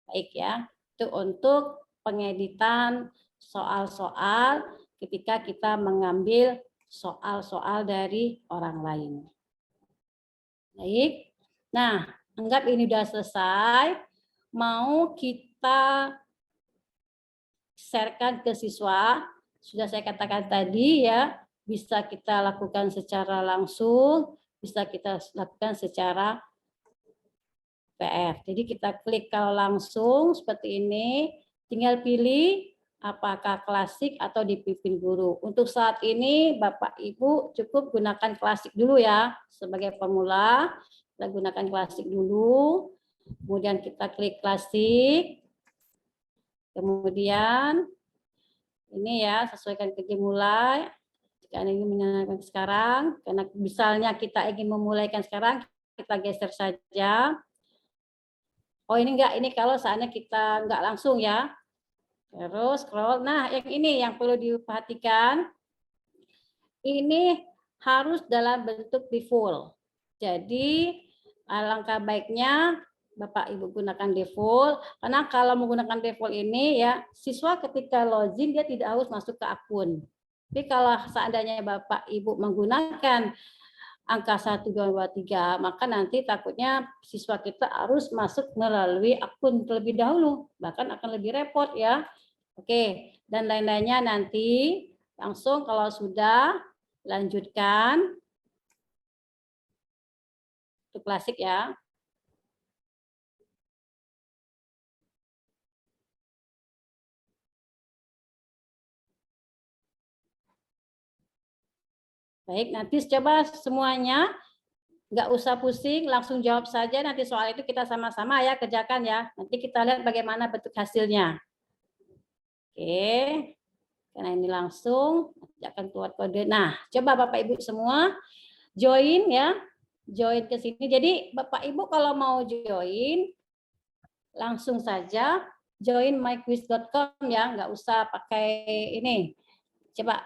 Baik ya, itu untuk pengeditan soal-soal ketika kita mengambil soal-soal dari orang lain. Baik, nah, anggap ini sudah selesai, mau kita sharekan ke siswa, sudah saya katakan tadi ya, bisa kita lakukan secara langsung, bisa kita lakukan secara PDF. Jadi kita klik kalau langsung seperti ini, tinggal pilih apakah klasik atau dipimpin guru. Untuk saat ini Bapak Ibu cukup gunakan klasik dulu ya, sebagai pemula. Kita gunakan klasik dulu, kemudian kita klik klasik, kemudian ini ya sesuaikan ke mulai. Jika ingin menyalakan sekarang, karena misalnya kita ingin memulaikan sekarang, kita geser saja. Oh ini enggak, ini kalau saatnya kita enggak langsung ya. Terus scroll. Nah yang ini yang perlu diperhatikan, ini harus dalam bentuk default. Jadi alangkah baiknya Bapak Ibu gunakan default, karena kalau menggunakan default ini ya, siswa ketika login dia tidak harus masuk ke akun. Tapi kalau seandainya Bapak Ibu menggunakan angka 1, 2, 3, maka nanti takutnya siswa kita harus masuk melalui akun terlebih dahulu, bahkan akan lebih repot ya. Oke, dan lain-lainnya nanti langsung kalau sudah lanjutkan. Itu klasik ya. Baik, nanti coba semuanya, nggak usah pusing, langsung jawab saja. Nanti soal itu kita sama-sama ya kerjakan ya. Nanti kita lihat bagaimana bentuk hasilnya. Oke, karena ini langsung akan keluar kode. Nah, coba Bapak Ibu semua join ya, join ke sini. Jadi Bapak Ibu kalau mau join, langsung saja join myquiz.com ya, nggak usah pakai ini. Coba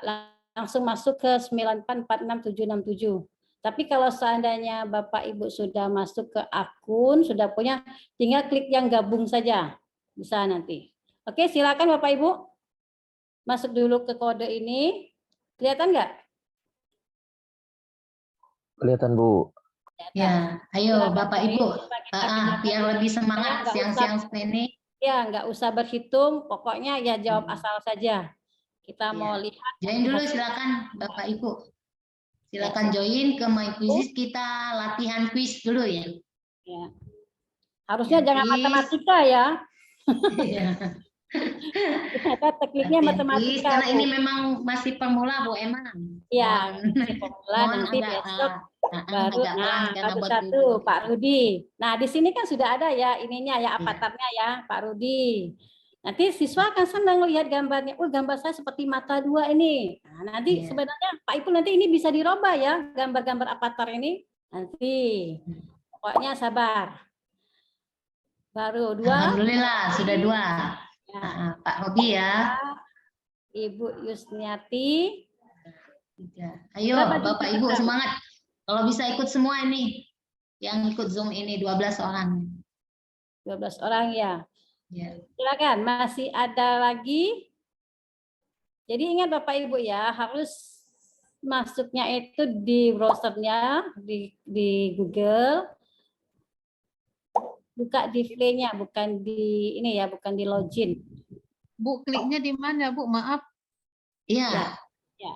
langsung masuk ke 9446767. Tapi kalau seandainya Bapak Ibu sudah masuk ke akun, sudah punya, tinggal klik yang gabung saja. Bisa nanti. Oke, silakan Bapak Ibu. Masuk dulu ke kode ini. Kelihatan nggak? Kelihatan, Bu. Ya, ayo Silakan Bapak join, Ibu, coba kita gunakan biar lebih semangat nggak siang-siang seperti ini. Ya, nggak usah berhitung, pokoknya ya jawab asal saja. Kita mau lihat. Join dulu silakan Bapak Ibu. Silakan join ke My Quizzes, kita latihan quiz dulu ya. Ya. Harusnya Nanti- jangan matematika ya. Iya. Ternyata tekniknya Latihan matematika. quiz, karena Bu. ini memang masih pemula Bu Emang. Ya, Mohon- masih pemula, mohon nanti agak, besok baru. agak pelan Nah, karena baru buat satu Bu. Pak Rudi. Nah, di sini kan sudah ada ya ininya ya avatarnya ya Pak Rudi. Nanti siswa akan senang lihat gambarnya. Oh, gambar saya seperti mata dua ini. Nah, nanti Iya. sebenarnya Pak Ipul nanti ini bisa dirubah ya gambar-gambar avatar ini. Nanti pokoknya sabar. Baru 2. Alhamdulillah sudah 2. Ya. Pak Robi ya. Ibu Yusniati. 3. Ayo Berapa Bapak jumlah Ibu kita? semangat. Kalau bisa ikut semua ini. Yang ikut Zoom ini 12 orang. 12 orang ya. Ya. Silakan, masih ada lagi? Jadi ingat Bapak Ibu ya, harus masuknya itu di browsernya, di Google, buka di Play-nya, bukan di ini ya, bukan di login. Bu, kliknya di mana, Bu? Maaf. Iya. Ya. Ya.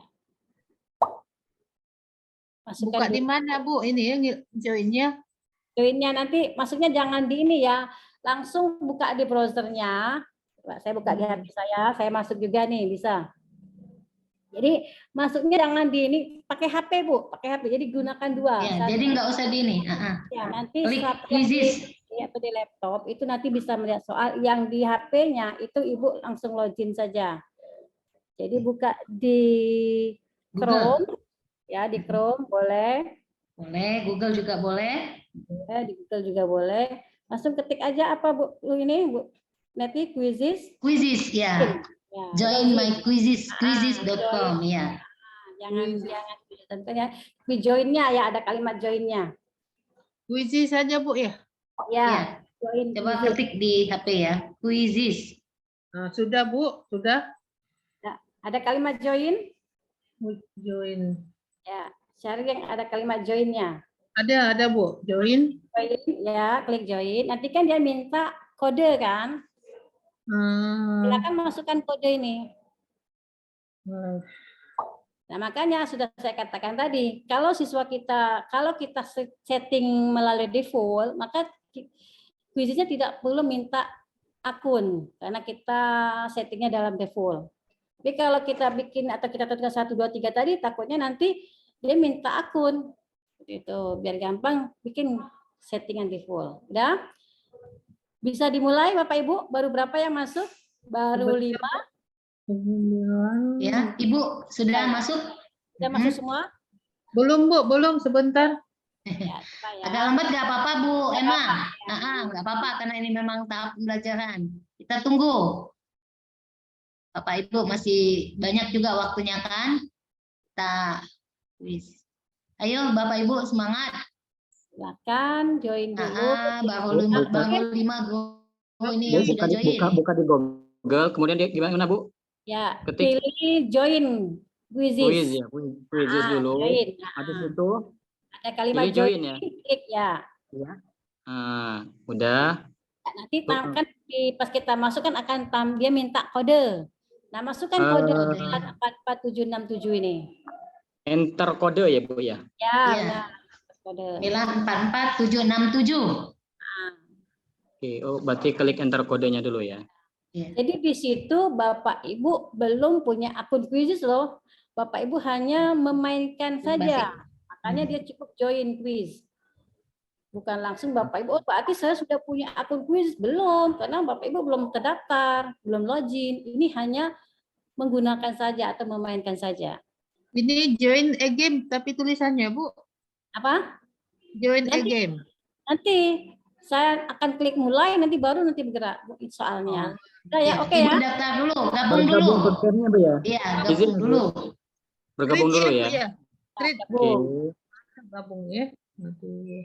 Masukkan Buka di mana, Bu? Ini ya join-nya. join-nya nanti, masuknya jangan di ini ya, langsung buka di browsernya. Coba saya buka di HP saya masuk juga nih, bisa. Jadi masuknya jangan di ini, pakai HP Bu, pakai HP. Jadi gunakan dua. Ya, jadi nggak usah di ini. Ya, nanti Klik saat quizzes. atau di laptop itu nanti bisa melihat soal yang di HP-nya itu Ibu langsung login saja. Jadi buka di Chrome, ya di Chrome boleh. Boleh, Google juga boleh. Di Google juga boleh. Langsung ketik aja apa Bu ini Bu? Nanti quizzes. Quizzes ya. Ya, Join login. my quizzes.com ya. Jangan tentu ya. Di join-nya ya ada kalimat join-nya. Quizzes saja, Bu ya. Ya, join. Coba quizzes. ketik di HP ya. Quizzes. Nah, sudah, Bu, sudah. Ada kalimat join? Join. Ya, cari yang ada kalimat join-nya. Ada, Bu. Join. Join, ya, klik join. Nanti kan dia minta kode kan? Silakan masukkan kode ini. Nah, makanya sudah saya katakan tadi, kalau kita setting melalui default, maka quiznya tidak perlu minta akun karena kita settingnya dalam default. Tapi kalau kita bikin atau kita tentukan 1, 2, 3 tadi, takutnya nanti dia minta akun. Itu biar gampang bikin settingan default. Udah? Bisa dimulai Bapak Ibu? Baru berapa yang masuk? Baru 5. Ya, Ibu sudah masuk? Sudah masuk semua? Belum, Bu, belum, sebentar. Ya, coba ya. Agak lambat nggak apa-apa Bu Emma? Nggak apa-apa karena ini memang tahap pembelajaran. Kita tunggu. Bapak Ibu masih banyak juga waktunya kan? Kita wis. Ayo Bapak Ibu semangat. Silakan join dulu. Baru lima ini yang sudah join. Buka di Google, kemudian dia gimana Bu? Ya, Ketik. pilih join quizzes. Quiz ya, quizzes dulu. Join. Habis itu Ada kalimat pilih join ya. klik ya. Udah. Nanti kan pas kita masuk kan akan dia minta kode. Nah, masukkan kode 44767 ini. Enter kode ya Bu ya. Ya, Iya. benar. Kode. 944767. Oke, berarti klik enter kodenya dulu ya. Jadi di situ Bapak Ibu belum punya akun quizzes loh. Bapak Ibu hanya memainkan saja. Makanya dia cukup join quiz. Bukan langsung Bapak Ibu, berarti saya sudah punya akun quiz. Belum, karena Bapak Ibu belum terdaftar, belum login. Ini hanya menggunakan saja atau memainkan saja. Ini join a game, tapi tulisannya, Bu. Apa? Join a game. Nanti saya akan klik mulai, nanti baru bergerak soalnya. Udah ya, oke ya. Ibu daftar dulu, gabung dulu. Bergabung Bu ya. Iya, gabung dulu. Bergabung dulu ya. Gabung ya.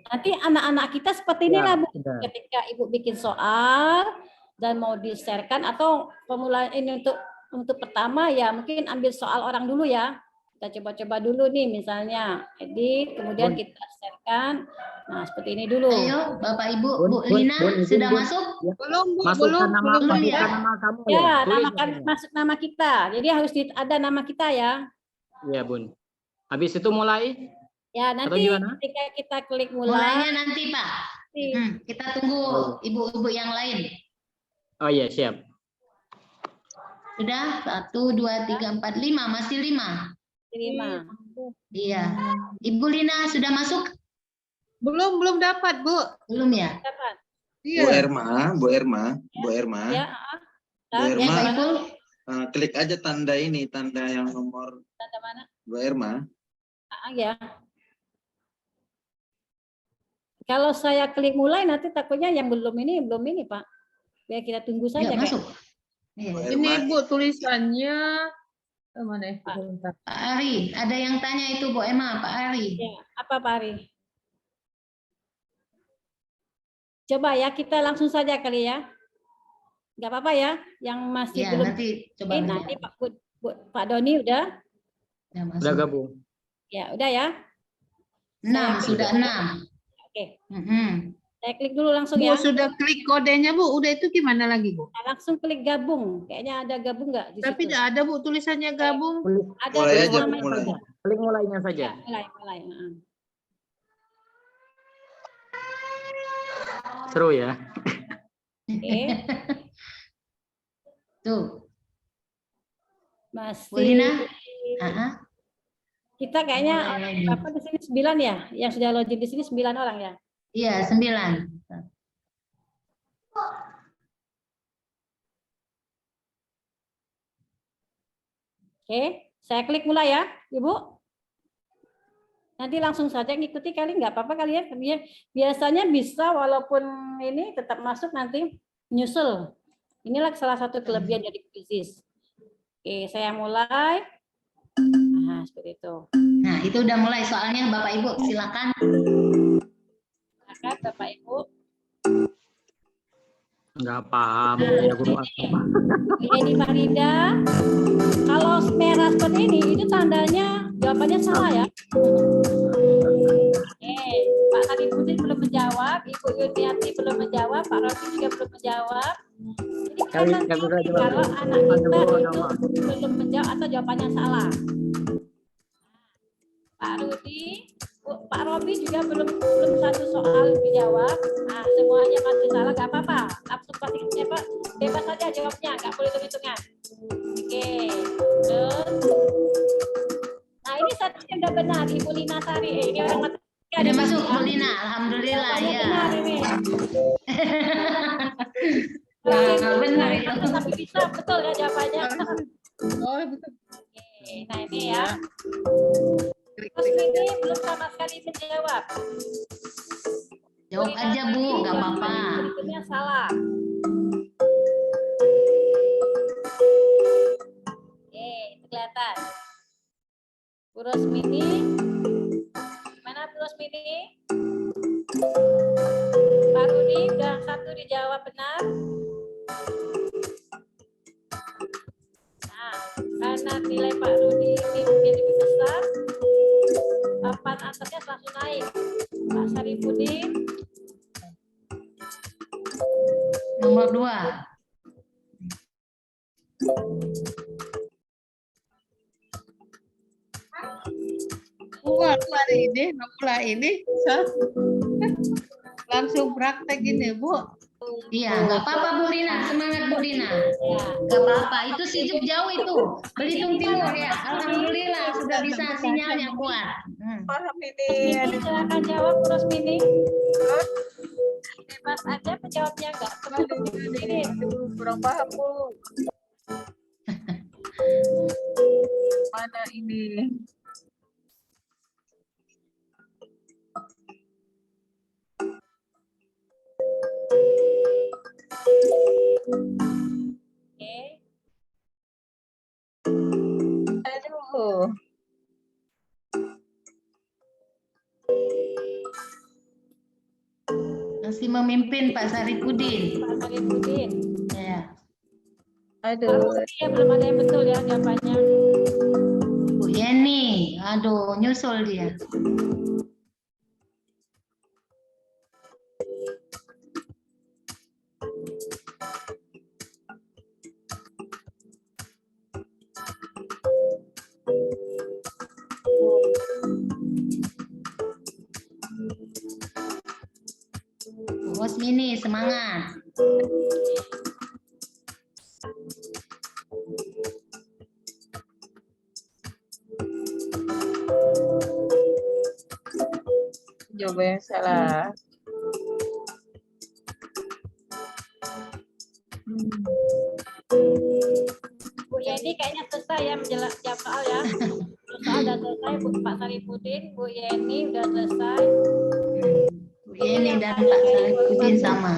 Nanti anak-anak kita seperti inilah Bu. Ketika Ibu bikin soal dan mau di-sharekan atau pemula ini untuk pertama ya mungkin ambil soal orang dulu ya. Kita coba-coba dulu nih misalnya edit, kemudian kita sharekan. Nah, seperti ini dulu. Ayo, Bapak Ibu, Bu Lina sudah masuk? Belum, Bu, Masukkan belum ya. nama kamu Ya, ya. masuk nama kita. Jadi harus ada nama kita ya. Iya, Bun. Habis itu mulai. Ya, nanti gimana? ketika kita klik mulai. Mulainya nanti, Pak. Kita tunggu ibu-ibu yang lain. Oh iya, siap. Sudah? 1, 2, 3, 4, 5. Masih 5. 5. Iya. Ibu Lina sudah masuk? Belum dapat, Bu. Belum ya? Dapat. Bu Erma, Ya, Bu Ya, Erma, Pak Ipul. klik aja tanda ini, tanda yang nomor tanda mana? Bu Erma. Ya. Kalau saya klik mulai nanti takutnya yang belum ini Pak. Biar kita tunggu saja. Ya, masuk. Iya. Bu Ini, Erma. Bu, tulisannya mana ya? Sebentar. Pak Ari, ada yang tanya itu Bu Emma, Pak Ari. Ya, apa Pak Ari? Coba ya, kita langsung saja kali ya. Nggak apa-apa ya, yang masih Ya, belum. nanti coba Oke, dulu. nanti Pak Doni udah? Ya, masuk. Udah gabung. Ya, udah ya. 6, sudah 6. Oke, Mhm. saya klik dulu langsung Bu, ya. sudah klik kodenya, Bu. Udah itu gimana lagi, Bu? Nah, langsung klik gabung. Kayaknya ada gabung nggak di Tapi situ? tidak ada, Bu, tulisannya gabung. Ada Mulai tulis aja, Bu, namanya mulai. saja. Klik mulainya Ya, saja. mulai. Seru ya. Oke, Tuh, Bu masih. Lina. Ah, Kita kayaknya mulai lagi. berapa di sini 9 ya? Yang sudah login di sini 9 orang ya? Iya, 9. Oke, saya klik mulai ya, Ibu. Nanti langsung saja ngikuti kali, nggak apa-apa kali ya. Biasanya bisa walaupun ini tetap masuk nanti nyusul. Inilah salah satu kelebihan dari Quizzes. Oke, saya mulai. Nah, seperti itu. Nah, itu udah mulai soalnya Bapak Ibu, silakan. Silakan Bapak Ibu. Nggak paham. Ya, guru agama. Ini Marida. Kalau merah seperti ini, itu tandanya jawabannya salah ya. Pak Sarifudin belum menjawab, Ibu Yuniati belum menjawab, Pak Rofi juga belum menjawab. Jadi kita Nggak bisa nanti jawab. kalau anak kita Guru itu agama. belum menjawab atau jawabannya salah. Pak Rudi, Pak Robi juga belum satu soal dijawab. Nah, semuanya masih salah, nggak apa-apa. Langsung pasti bebas saja jawabnya, nggak boleh hitung-hitungan. Oke, terus. Nah, ini satunya udah benar, Ibu Lina Sari. Ini orang matematika Ada masuk ya. Bu Lina, alhamdulillah Jawabannya ya. benar ini. Nah, benar itu. Tapi bisa betul ya jawabannya. Oh, betul. Oke, nah ini ya. Terus ini belum sama sekali menjawab. Jawab aja Bu, nggak apa-apa. Berikutnya salah. Oke, itu kelihatan. Bu Rosmini. Mana Bu Rosmini? Pak Rudi udah satu dijawab benar. Nah, karena nilai Pak Rudi ini mungkin lebih besar, papan atasnya langsung naik. Pak Sarifudin, Nomor 2. Keluar ini, mulai ini. Langsung praktek ini, Bu. Iya, nggak apa-apa Bu Lina, semangat Bu Lina. ya. Nggak apa-apa, itu Sijuk jauh itu. Belitung Timur ya, alhamdulillah sudah bisa sinyalnya kuat. Rosmini, silakan jawab Bu Rosmini. Bebas aja menjawabnya nggak perlu dipikirin. Kurang paham, Bu. Mana ini? Oke. Aduh. Masih memimpin Pak Sarifudin. Pak Sarifudin. Ya. Aduh. Ya, belum ada yang betul ya jawabannya. Bu Yeni, aduh nyusul dia. Bu Rosmini, semangat. Jawaban yang salah. Bu Yeni kayaknya selesai ya menjawab soal ya. Soal udah selesai, Bu Pak Sarifudin, Bu Yeni udah selesai. Bu Yeni dan Pak Sarifudin sama.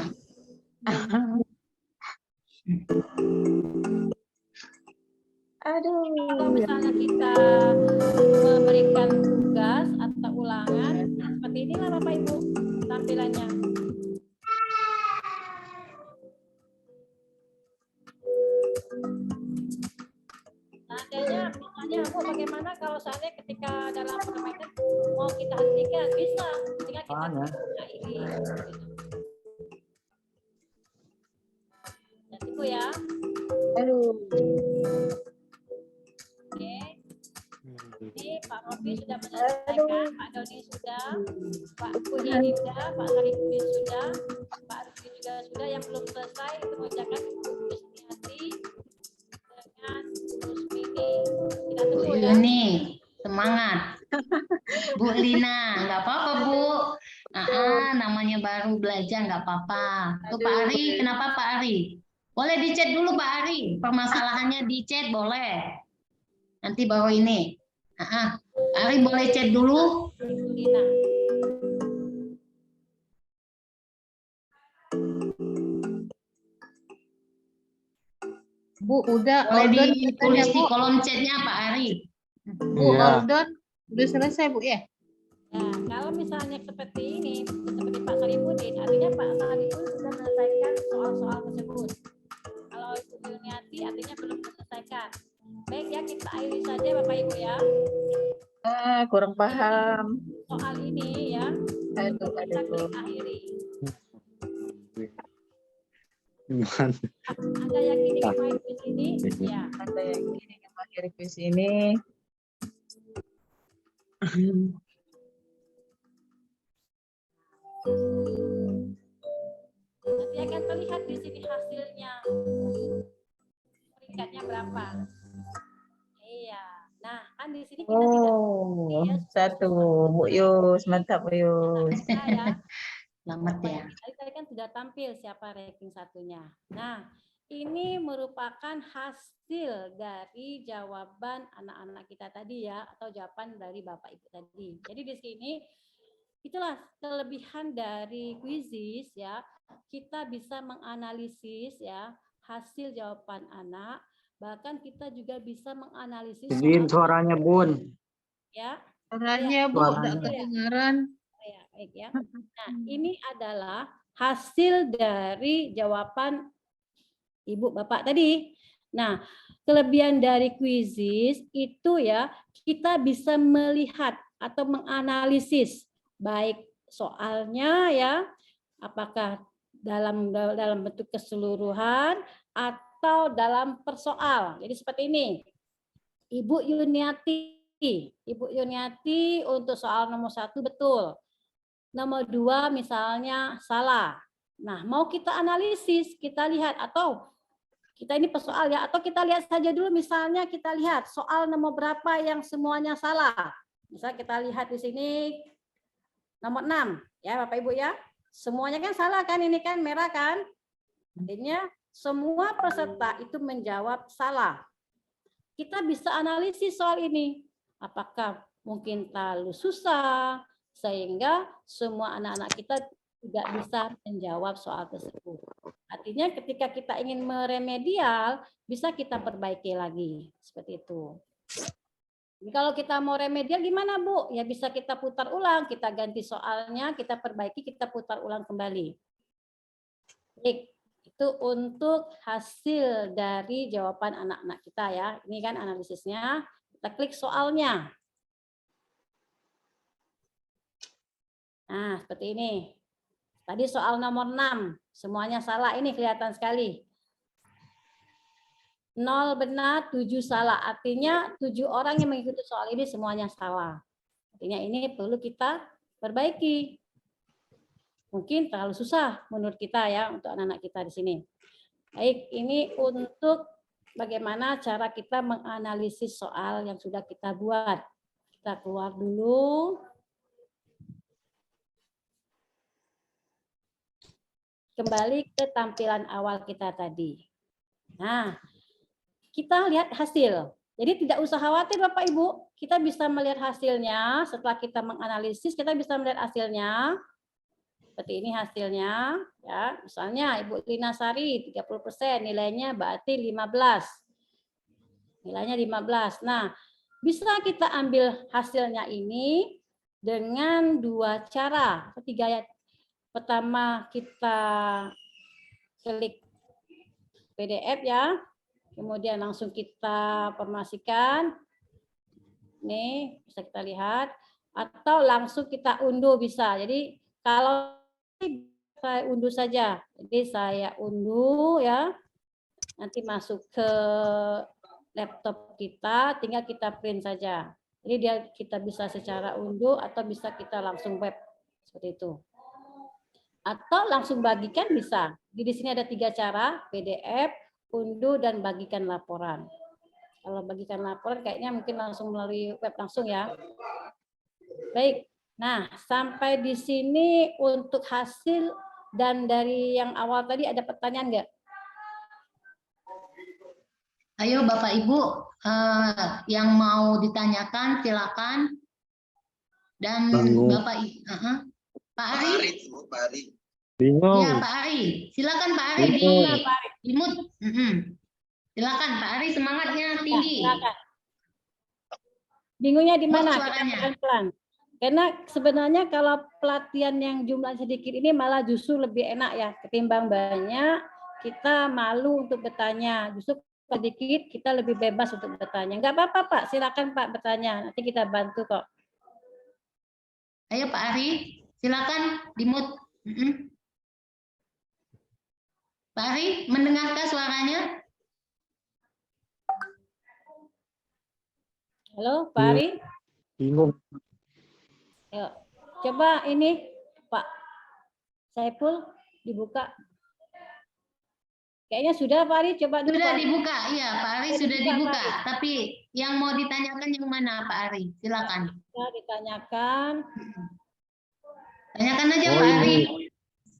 Aduh. Kalau misalnya kita memberikan tugas atau ulangan, seperti inilah Bapak Ibu tampilannya. soalnya ketika dalam permainan mau kita hentikan bisa, sehingga kita akhiri. Dan itu ya. Aduh. Oke. Ini Pak Rofi sudah menyelesaikan, Pak Doni sudah, Pak Punyani sudah, Pak Sarifudin sudah, Pak Rufki juga sudah. Yang belum selesai itu mengerjakan Ibu Kristianti dengan Rusmini. Kita Bu tunggu ya. Yuni, semangat. Bu Lina, nggak apa-apa Bu. Namanya baru belajar nggak apa-apa. Tuh Pak Ari, kenapa Pak Ari? Boleh di chat dulu Pak Ari. Permasalahannya di chat boleh. Nanti baru ini. Pak Ari boleh chat dulu. Ibu Lina. Bu, udah Boleh Aldon ditulis katanya, di Bu. kolom chatnya Pak Ari. Bu, Iya. Aldon udah selesai, Bu ya? Nah, kalau misalnya seperti ini, seperti Pak Sarifudin, artinya Pak Sarifudin sudah menyelesaikan soal-soal tersebut. Kalau Ibu Yuniati artinya belum menyelesaikan. Baik ya, kita akhiri saja Bapak Ibu ya. Kurang paham. Soal ini ya, Aduh, kita aduh. klik akhiri. Gimana? Anda yakin ingin main di sini? Ya. Ada yang gini yang mengakhiri kuis ini. Nanti akan terlihat di sini hasilnya. Peringkatnya berapa? Iya. Nah, kan di sini kita tidak Oh, satu. Bu Yus, mantap Bu Yus. bisa ya. Selamat ya. Tadi kan sudah tampil siapa ranking satunya. Nah, ini merupakan hasil dari jawaban anak-anak kita tadi ya, atau jawaban dari Bapak Ibu tadi. Jadi di sini itulah kelebihan dari quizzes ya. Kita bisa menganalisis ya hasil jawaban anak, bahkan kita juga bisa menganalisis Izin suaranya Bun. ya. Suaranya Bu, Suaranya. udah kedengaran. Ya, baik ya. Nah, ini adalah hasil dari jawaban Ibu Bapak tadi. Nah, kelebihan dari quizzes itu ya, kita bisa melihat atau menganalisis baik soalnya ya, apakah dalam bentuk keseluruhan atau dalam persoal. Jadi seperti ini. Ibu Yuniati untuk soal nomor 1 betul. Nomor 2 misalnya salah. Nah, mau kita analisis, kita lihat atau kita ini persoal ya, atau kita lihat saja dulu misalnya kita lihat soal nomor berapa yang semuanya salah. Misal kita lihat di sini nomor 6 ya Bapak Ibu ya. Semuanya kan salah kan, ini kan merah kan? Artinya semua peserta itu menjawab salah. Kita bisa analisis soal ini. Apakah mungkin terlalu susah sehingga semua anak-anak kita tidak bisa menjawab soal tersebut. Artinya ketika kita ingin meremedial, bisa kita perbaiki lagi. Seperti itu. Jadi kalau kita mau remedial gimana Bu? Ya bisa kita putar ulang, kita ganti soalnya, kita perbaiki, kita putar ulang kembali. Baik, itu untuk hasil dari jawaban anak-anak kita ya. Ini kan analisisnya. Kita klik soalnya. Nah, seperti ini. Tadi soal nomor 6, semuanya salah. Ini kelihatan sekali. 0 benar, 7 salah. Artinya 7 orang yang mengikuti soal ini semuanya salah. Artinya ini perlu kita perbaiki. Mungkin terlalu susah menurut kita ya untuk anak-anak kita di sini. Baik, ini untuk bagaimana cara kita menganalisis soal yang sudah kita buat. Kita keluar dulu. Kembali ke tampilan awal kita tadi. Nah, kita lihat hasil. Jadi tidak usah khawatir Bapak Ibu, kita bisa melihat hasilnya. Setelah kita menganalisis, kita bisa melihat hasilnya. Seperti ini hasilnya. Ya, misalnya Ibu Lina Sari 30%, nilainya berarti 15. Nilainya 15. Nah, bisa kita ambil hasilnya ini dengan 2 cara. Ketiga ya. Pertama kita klik PDF ya. Kemudian langsung kita formasikan. Nih, bisa kita lihat. Atau langsung kita unduh bisa. Jadi kalau saya unduh saja. Jadi saya unduh ya. Nanti masuk ke laptop kita, tinggal kita print saja. Jadi kita bisa secara unduh atau bisa kita langsung web seperti itu. Atau langsung bagikan bisa. Di sini ada 3 cara, PDF, unduh dan bagikan laporan. Kalau bagikan laporan kayaknya mungkin langsung melalui web langsung ya. Baik. Nah, sampai di sini untuk hasil dan dari yang awal tadi ada pertanyaan nggak? Ayo Bapak Ibu yang mau ditanyakan silakan. Dan Bingung. Bapak Pak Ari. Pak Ari. Bingung. Ya Pak Ari, silakan Pak Ari di mute. Silakan Pak Ari, semangatnya tinggi. Ya, bingungnya di mana? Suaranya. Pelan-pelan. Karena sebenarnya kalau pelatihan yang jumlah sedikit ini malah justru lebih enak ya ketimbang banyak. Kita malu untuk bertanya. Justru sedikit kita lebih bebas untuk bertanya. Enggak apa-apa Pak, silakan Pak bertanya. Nanti kita bantu kok. Ayo Pak Ari, silakan di mute. Pak Ari, mendengarkan suaranya? Halo, Pak Ari. Bingung. Ayo, coba ini Pak Saiful dibuka. Kayaknya sudah Pak Ari, coba dulu. Sudah Pak. dibuka, iya Pak Ari sudah dibuka. Pak Ari. Tapi yang mau ditanyakan yang mana Pak Ari? Silakan. Ya, ditanyakan. Tanyakan aja Oh, Pak Ari.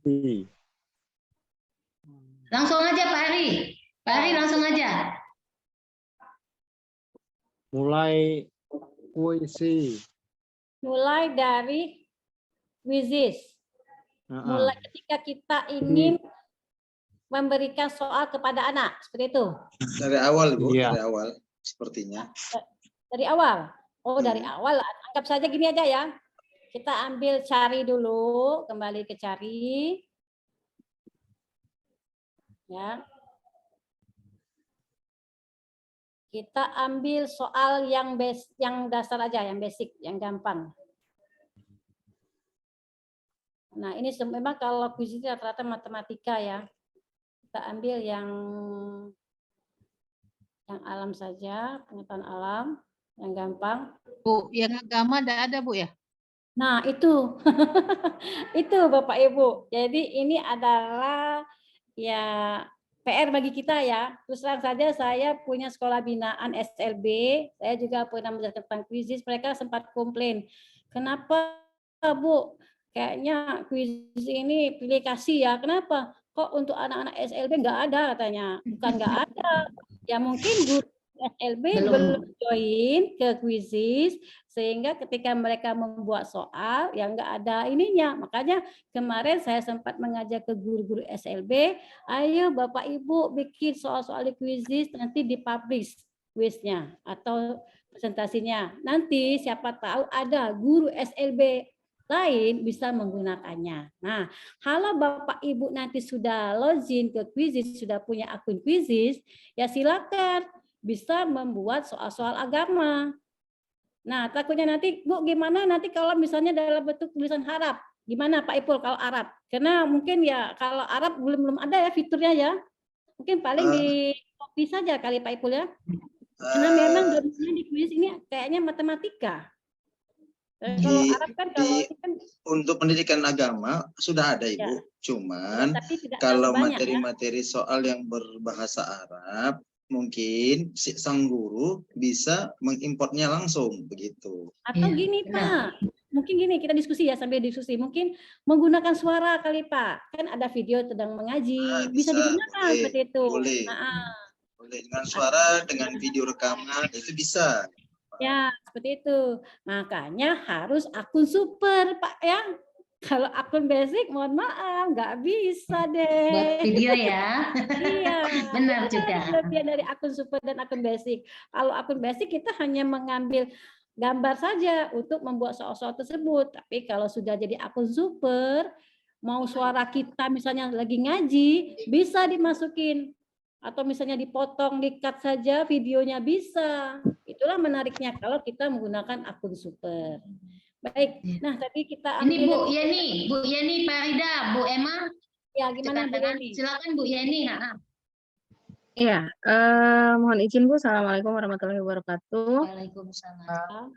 ini. Langsung aja Pak Ari. Pak Ari langsung aja. Mulai puisi. Mulai dari quizzes. Mulai ketika kita ingin memberikan soal kepada anak, seperti itu. Dari awal Bu, Iya. dari awal sepertinya. Dari awal. Oh, dari awal. Anggap saja gini aja ya. Kita ambil cari dulu, kembali ke cari. Ya. Kita ambil soal yang dasar aja, yang basic, yang gampang. Nah, ini memang kalau kuis itu rata-rata matematika ya. Kita ambil yang alam saja, pengetahuan alam, yang gampang. Bu, yang agama ada Bu ya? Nah, itu. Itu Bapak Ibu. Jadi ini adalah ya PR bagi kita ya. Terus terang saja saya punya sekolah binaan SLB, saya juga pernah menjelaskan tentang kuisis, mereka sempat komplain. Kenapa Bu? Kayaknya kuisis ini pilih kasih ya. Kenapa? Kok untuk anak-anak SLB nggak ada katanya? Bukan nggak ada. Ya mungkin guru SLB belum join ke kuisis, sehingga ketika mereka membuat soal yang nggak ada ininya. Makanya kemarin saya sempat mengajak ke guru-guru SLB, ayo Bapak Ibu bikin soal-soal di kuisis, nanti dipublish kuisnya atau presentasinya. Nanti siapa tahu ada guru SLB lain bisa menggunakannya. Nah, kalau Bapak Ibu nanti sudah login ke kuisis, sudah punya akun kuisis, ya silakan bisa membuat soal-soal agama. Nah, takutnya nanti, Bu, gimana nanti kalau misalnya dalam bentuk tulisan Arab? Gimana Pak Ipul kalau Arab? Karena mungkin ya kalau Arab belum ada ya fiturnya ya. Mungkin paling di copy saja kali Pak Ipul ya. Karena memang domisili di kuis ini kayaknya matematika. Kalau Arab kan untuk pendidikan agama sudah ada Ibu. Ya. Cuman ya, kalau materi-materi ya, soal yang berbahasa Arab mungkin sang guru bisa mengimportnya langsung begitu. Atau gini Pak, mungkin gini kita diskusi ya sambil diskusi, mungkin menggunakan suara kali Pak, kan ada video sedang mengaji, bisa digunakan seperti itu. Boleh, boleh dengan suara, dengan video rekaman itu bisa. Ya seperti itu, makanya harus akun super Pak ya. Kalau akun basic, mohon maaf, nggak bisa deh. Buat video ya. Iya, benar juga. Kelebihan dari akun super dan akun basic. Kalau akun basic kita hanya mengambil gambar saja untuk membuat soal-soal tersebut. Tapi kalau sudah jadi akun super, mau suara kita misalnya lagi ngaji, bisa dimasukin. Atau misalnya dipotong, di-cut saja videonya bisa. itulah menariknya kalau kita menggunakan akun super. Baik, nah tadi kita Ini ambil Bu Yeni Farida, Bu Emma. ya gimana Bu Yeni? Silakan Bu Yeni. Iya, mohon izin Bu. Assalamualaikum warahmatullahi wabarakatuh. Waalaikumsalam.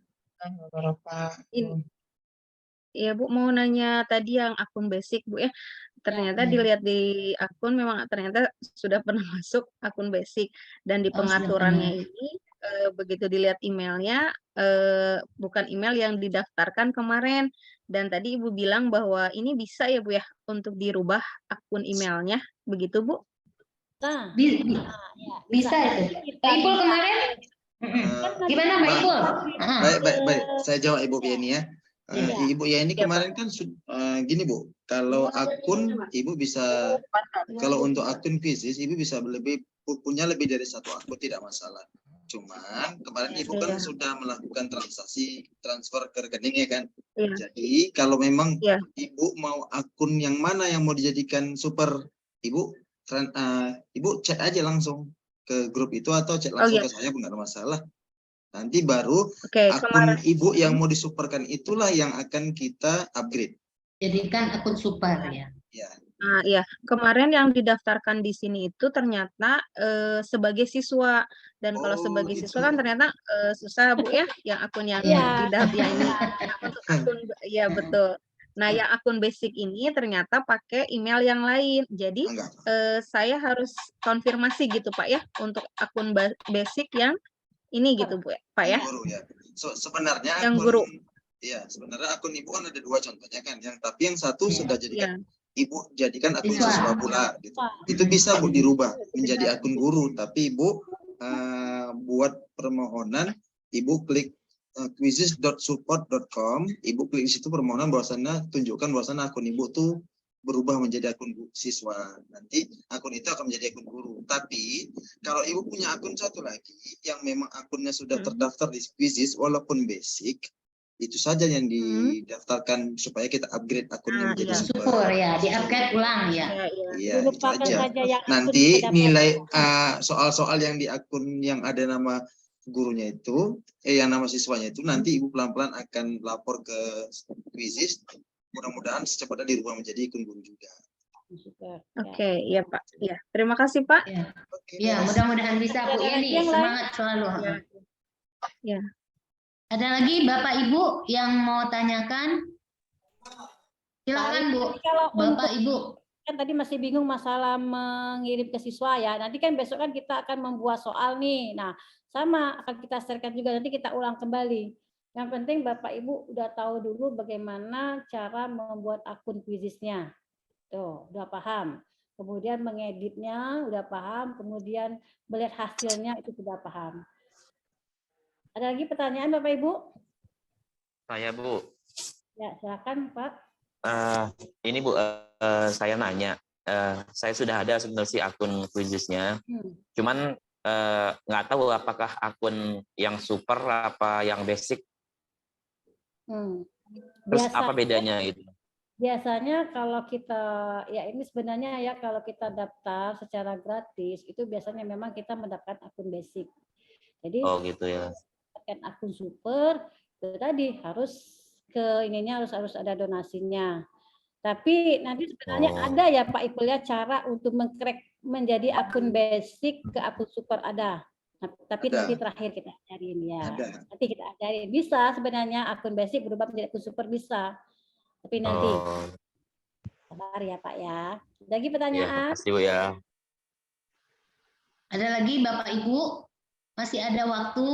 Iya Bu, mau nanya tadi yang akun basic Bu ya. Ternyata Ya. dilihat di akun memang ternyata sudah pernah masuk akun basic dan di Oh, sudah pengaturannya pernah. ini begitu dilihat emailnya bukan email yang didaftarkan kemarin dan tadi Ibu bilang bahwa ini bisa ya Bu ya untuk dirubah akun emailnya, begitu Bu? Nah, Bisa itu. Pak Ipul kemarin? Gimana Pak Ipul? Baik. Saya jawab Ibu Yeni ya. Ibu Yeni kemarin kan gini Bu, kalau akun Ibu bisa, kalau untuk akun bisnis Ibu bisa punya lebih dari satu akun tidak masalah. Cuman kemarin Ibu kan sudah melakukan transaksi transfer ke rekening ya kan. Jadi kalau memang Ibu mau akun yang mana yang mau dijadikan super, Ibu chat aja langsung ke grup itu atau chat langsung ke saya pun nggak ada masalah. Nanti baru akun Ibu yang mau disuperkan itulah yang akan kita upgrade. Jadikan akun super ya. Nah, iya, kemarin yang didaftarkan di sini itu ternyata sebagai siswa dan kalau sebagai siswa kan ternyata susah Bu ya, yang akun yang tidak ya ini untuk akun ya betul. Nah, yang akun basic ini ternyata pakai email yang lain. Jadi saya harus konfirmasi gitu Pak ya untuk akun basic yang ini gitu Bu Pak ya. Guru ya. Sebenarnya yang akun guru. Ya, sebenarnya akun Ibu kan ada dua contohnya kan. Tapi yang satu sudah jadikan Ibu jadikan akun siswa pula gitu. Itu bisa Bu dirubah menjadi akun guru, tapi Ibu buat permohonan, Ibu klik quizzes.support.com, Ibu klik di situ permohonan bahwasannya tunjukkan bahwasannya akun Ibu tuh berubah menjadi akun siswa. Nanti akun itu akan menjadi akun guru. Tapi kalau Ibu punya akun satu lagi yang memang akunnya sudah terdaftar di Quizzes walaupun basic, itu saja yang didaftarkan supaya kita upgrade akunnya menjadi super ya, di-upgrade ulang ya. Iya, itu aja. Nanti nilai soal-soal yang di akun yang ada nama gurunya itu, yang nama siswanya itu nanti Ibu pelan-pelan akan lapor ke Quizzes. Mudah-mudahan secepatnya dirubah menjadi akun guru juga. Oke, iya Pak. Ya, terima kasih Pak. Ya, mudah-mudahan bisa Bu Yeni. Semangat selalu. Ya. Ada lagi Bapak Ibu yang mau tanyakan? Silakan Bu. Bapak Ibu. Kan tadi masih bingung masalah mengirim ke siswa ya. Nanti kan besok kan kita akan membuat soal nih. Nah, sama akan kita sharekan juga, nanti kita ulang kembali. Yang penting Bapak Ibu udah tahu dulu bagaimana cara membuat akun Quizzes-nya. Tuh, udah paham. Kemudian mengeditnya udah paham, kemudian melihat hasilnya itu sudah paham. Ada lagi pertanyaan Bapak Ibu? Saya Bu. Ya, silakan Pak. Ini Bu, saya nanya. Saya sudah ada sebenarnya akun Quizzes-nya. Cuman nggak tahu apakah akun yang super apa yang basic. Terus apa bedanya itu? Biasanya kalau kita, ya ini sebenarnya ya kalau kita daftar secara gratis, itu biasanya memang kita mendapatkan akun basic. Jadi gitu ya. Mendapatkan akun super, itu tadi harus ke ininya harus ada donasinya. Tapi nanti sebenarnya ada ya Pak Ipul ya cara untuk mengcrack menjadi akun basic ke akun super ada. Nah, tapi nanti terakhir kita ajarin ya. Nanti kita ajarin. Bisa sebenarnya akun basic berubah menjadi akun super bisa. Tapi nanti sabar ya Pak ya. Ada lagi pertanyaan? Terima kasih Bu ya. Ada lagi Bapak Ibu? Masih ada waktu?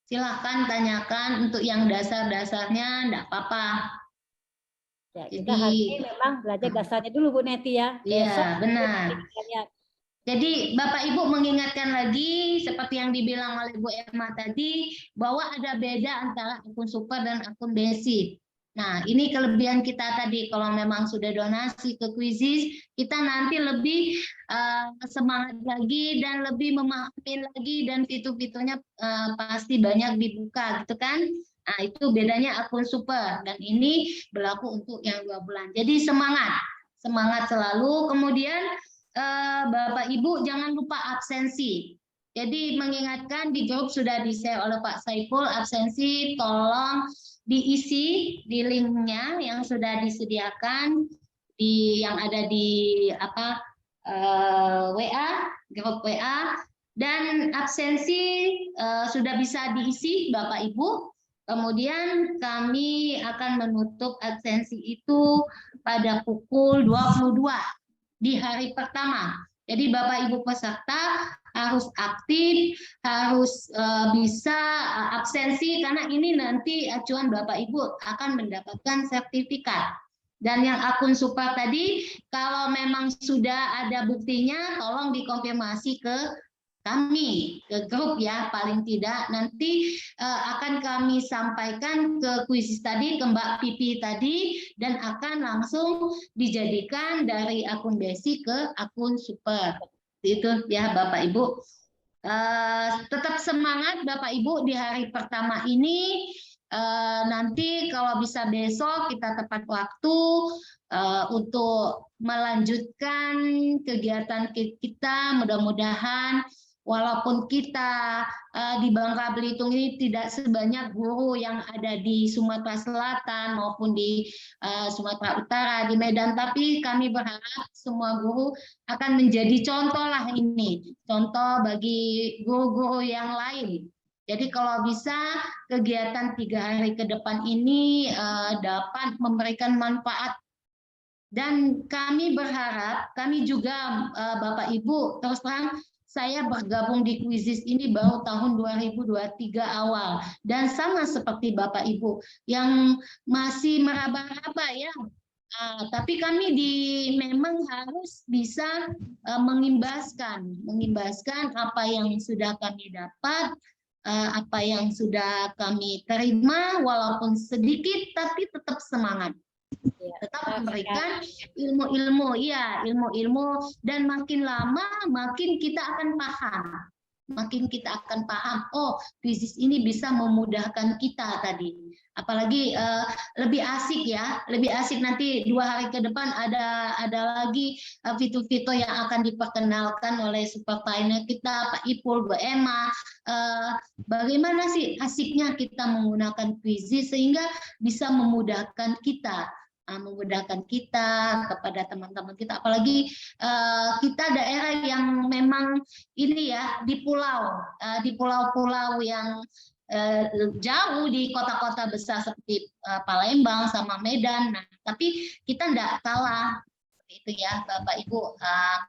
Silahkan tanyakan untuk yang dasar-dasarnya, enggak apa-apa. Ya, kita hari ini memang belajar dasarnya dulu Bu Neti ya. Iya, benar. Jadi Bapak Ibu mengingatkan lagi seperti yang dibilang oleh Bu Emma tadi bahwa ada beda antara akun super dan akun basic. Nah, ini kelebihan kita tadi kalau memang sudah donasi ke Quizzes, kita nanti lebih semangat lagi dan lebih memahami lagi dan fitur-fiturnya pasti banyak dibuka gitu kan. Nah, itu bedanya akun super dan ini berlaku untuk yang 2 bulan. Jadi semangat selalu. Kemudian Bapak Ibu jangan lupa absensi. Jadi mengingatkan di grup sudah di-share oleh Pak Saiful, absensi tolong diisi di linknya yang sudah disediakan yang ada di WA, grup WA, dan absensi sudah bisa diisi Bapak Ibu. Kemudian kami akan menutup absensi itu pada pukul 22 di hari pertama. Jadi Bapak Ibu peserta harus aktif, harus bisa absensi, karena ini nanti acuan Bapak Ibu akan mendapatkan sertifikat. Dan yang akun super tadi, kalau memang sudah ada buktinya, tolong dikonfirmasi ke kami, ke grup ya, paling tidak. Nanti akan kami sampaikan ke kuisis tadi, ke Mbak Pipi tadi, dan akan langsung dijadikan dari akun basic ke akun super. Itu ya Bapak Ibu. Tetap semangat Bapak Ibu di hari pertama ini. Nanti kalau bisa besok kita tepat waktu untuk melanjutkan kegiatan kita. Mudah-mudahan walaupun kita di Bangka Belitung ini tidak sebanyak guru yang ada di Sumatera Selatan maupun di Sumatera Utara, di Medan, tapi kami berharap semua guru akan menjadi contoh lah ini, contoh bagi guru-guru yang lain. Jadi kalau bisa kegiatan 3 hari ke depan ini dapat memberikan manfaat. Dan kami berharap, kami juga Bapak Ibu, terus terang saya bergabung di kuisis ini baru tahun 2023 awal. Dan sama seperti Bapak Ibu yang masih meraba-raba ya. Tapi kami memang harus bisa mengimbaskan apa yang sudah kami dapat, apa yang sudah kami terima, walaupun sedikit tapi tetap semangat, tetap memberikan ilmu-ilmu, ya ilmu-ilmu, dan makin lama makin kita akan paham, oh kuisis ini bisa memudahkan kita tadi. Apalagi lebih asik ya, lebih asik nanti 2 hari ke depan ada lagi fitur-fitur yang akan diperkenalkan oleh super trainer kita, Pak Ipul, Bu Emma. Bagaimana sih asiknya kita menggunakan kuisis sehingga bisa memudahkan kita kepada teman-teman kita, apalagi kita daerah yang memang ini ya di pulau-pulau yang jauh, di kota-kota besar seperti Palembang sama Medan. Nah, tapi kita tidak kalah itu ya Bapak Ibu.